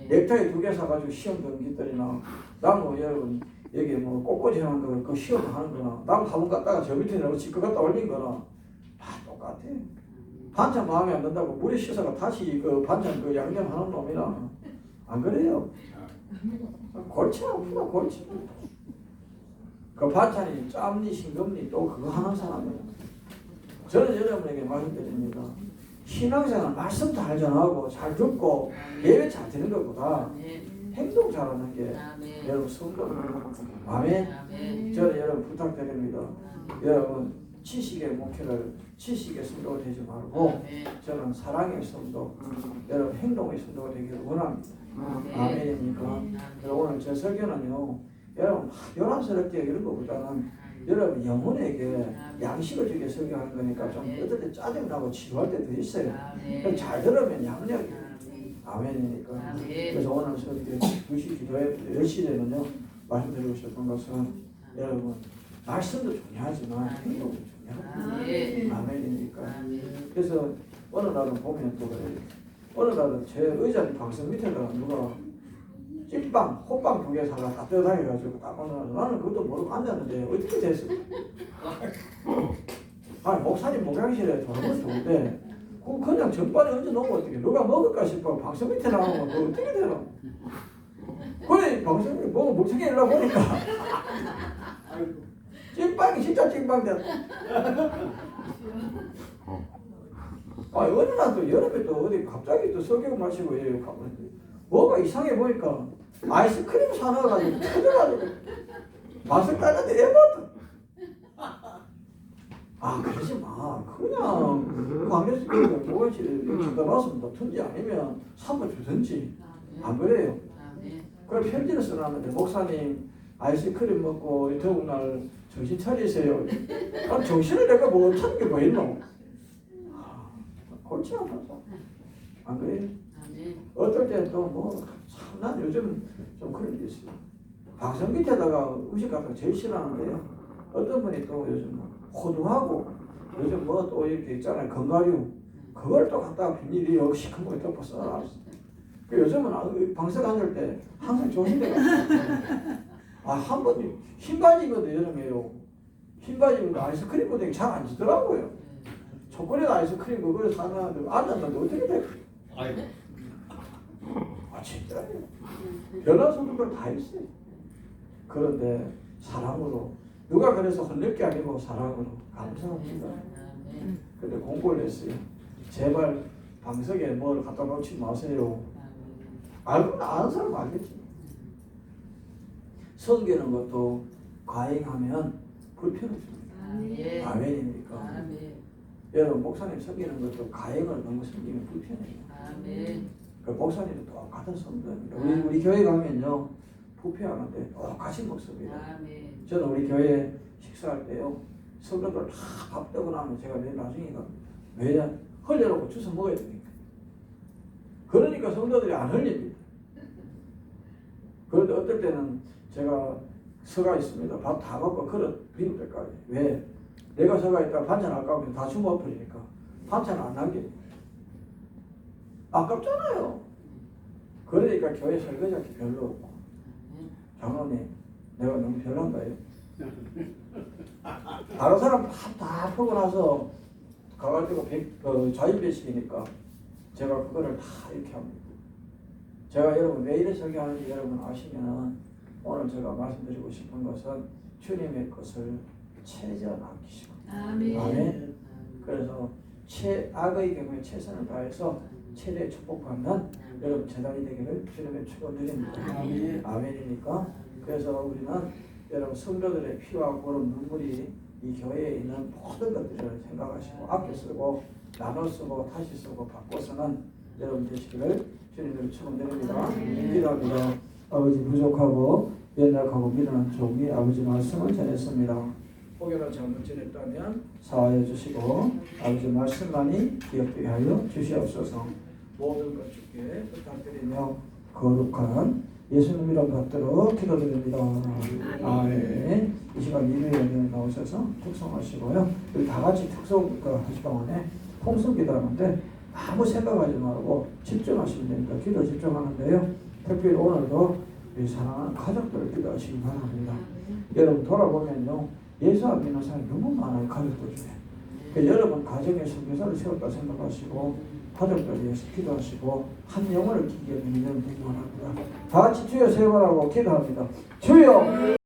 넥타이 2개 사가지고 시험 경기들이나 나무 여러분 여기 뭐 꽃꽂이 하는 거 그 시험 하는 거나 나무 화분 갖다가 저 밑에 넣고 집 갖다 올린 거나 다 똑같아. 반찬 마음에 안 든다고 물에 씻어가 다시 그 반찬 그 양념 하는 놈이나 안 그래요? 골치 아프다 골치. 그 반찬이 짭니 싱겁니 또 그거 하는 사람이에요. 저는 여러분에게 말씀드립니다. 신앙생활 말씀 잘 전하고 잘 듣고 예배 잘 드리는 것보다 행동 잘하는 게 여러분 성도입니다. 아멘. 저는 여러분 부탁드립니다. 여러분 지식의 목표를 지식의 성도가 되지 말고 저는 사랑의 성도, 여러분 행동의 성도가 되기를 원합니다. 아멘입니까? 오늘 제 설교는요, 여러분 요란스럽게 이런 것보다는 여러분 영혼에게 양식을 주게 설교하는 거니까 좀 어떨 때 짜증나고 지루할 때도 있어요. 그럼 잘 들으면 양력이 아멘이니까. 그래서 오늘 설교 2시 기도회 10시 되면요 말씀드리고 싶은 것은 여러분 말씀도 중요하지만 행동도 중요합니다. 아멘이니까. 그래서 어느 날은 보면 또 그래요. 어느 날은 제 의자 방석 밑에다가 누가 찐빵, 호빵 2개 사가 따뜻하게가지고 딱 어느 날 나는 그것도 모르고 앉았는데 어떻게 됐어? 아니 목사님 목양실에 저러면 좋은데 그냥 전반에 얹어 놓으면 어떻게 누가 먹을까 싶어 방석 밑에 나오면 그거 어떻게 되나? 그래 방석 밑에 뭐가 목청에 일러 보니까 찐빵이 진짜 찐빵 됐다. 아 어느 날또 여름에 또 어디 갑자기 또 석유 마시고 이래요. 뭐가 이상해 보니까 아이스크림 사놔가지고 터져가지고 맛을 따는데 애먹었다. 아 그러지 마. 그냥 광교에서 뭐가지 받아봤으면 넣든지 아니면 사고 주든지 안 그래요. 그걸 편지를 써놨는데 목사님 아이스크림 먹고 더운 날 정신 차리세요. 아 정신을 내가 뭐 찾는 게 뭐 있노? 골치 아파서 안 그래요? 어떨 때는 또뭐난 요즘 좀 그런 게 있어요. 방석 밑에다가 음식 같은 거 제일 싫어하는데요. 어떤 분이 또 요즘 호두하고 요즘 뭐 또 이렇게 있잖아요. 견과류 그걸 또 갖다가 비닐이 여기 시커멓게 덮어 써놨어. 요즘은 방석 앉을 때 항상 조심해가. 한 번 흰 바지 입어도 여름에요. 흰 바지 입어도 아이스크림 보더니 잘 안 지더라고요. 초콜릿 아이스크림 그거를 사놨는데 앉았는데 어떻게 돼? 아이고. 아 진짜요? 변화소도 그걸 다 있어요. 그런데 사랑으로 누가 그래서 혼낼 게 아니고 사랑으로 감사합니다. 근데 공고를 했어요. 제발 방석에 뭘 갖다 놓지 마세요. 알고 아는 사람 알겠지. 섬기는 것도 과잉하면 불편해집니다. 아멘입니까? 여러분 목사님 섬기는 것도 가행을 너무 섬기면 불편해요. 그 목사님도 똑같은 성도입니다. 우리 교회 가면요 부패하는데 똑같이 먹습니다. 저는 우리 교회 식사할 때요 성도들 다 밥 뜨고 나면 제가 맨 나중에 가 왜냐 흘려놓고 주워 먹어야 되니까. 그러니까 성도들이 안 흘립니다. 그런데 어떨 때는 제가 서가 있습니다. 밥 다 먹고 그릇 비울 때까지. 왜? 내가 서가 있다가 반찬 아까우면 다 주워버리니까 반찬 안 남깁니다. 아깝잖아요. 그러니까 교회 설거지할 게 별로 없고. 장로님 내가 너무 별난가요? 다른 사람 밥 다 풀고 나서 가가지고 자율배식이니까 제가 그거를 다 이렇게 합니다. 제가 여러분 왜 이래 설교하는지 여러분 아시면 오늘 제가 말씀드리고 싶은 것은 주님의 것을 최대한 아끼시고 아멘. 그래서 악의 경우에 최선을 다해서 최대의 축복받는 여러분 재단이 되기를 주님의 축원드립니다. 아멘이니까. 그래서 우리는 여러분 성도들의 피와 고름 눈물이 이 교회에 있는 모든 것들을 생각하시고 아껴 쓰고 나눠 쓰고 다시 쓰고 바꿔 쓰는 여러분 되시기를 주님을 축원드립니다. 기도합니다. 아버지 부족하고 연약하고 미련한 종이 아버지 말씀을 전했습니다. 혹여나 잘못 전했다면 사하여 주시고 아버지 말씀만이 기억되게 하여 주시옵소서. 모든 것 주께 부탁드리며 거룩한 예수님 이름 받들어 기도드립니다. 아멘. 이 시간 예배에 나오셔서 특성하시고요. 우리 다 같이 특성 하시 동안에 통성 기도하는데 아무 생각하지 말고 집중하시면 됩니다. 기도 집중하는데요. 특별히 오늘도 우리 사랑하는 가족들을 기도하시기 바랍니다. 여러분 돌아보면요. 예수 안 믿는 사람이 너무 많아요. 가족들 중에. 그러니까 여러분 가정에 선교사를 세웠다 생각하시고 가족들 위해서 기도하시고 한 영혼을 기기에 믿는 되기 원합니다. 다 같이 주여 세 번 하고 기도합니다. 주여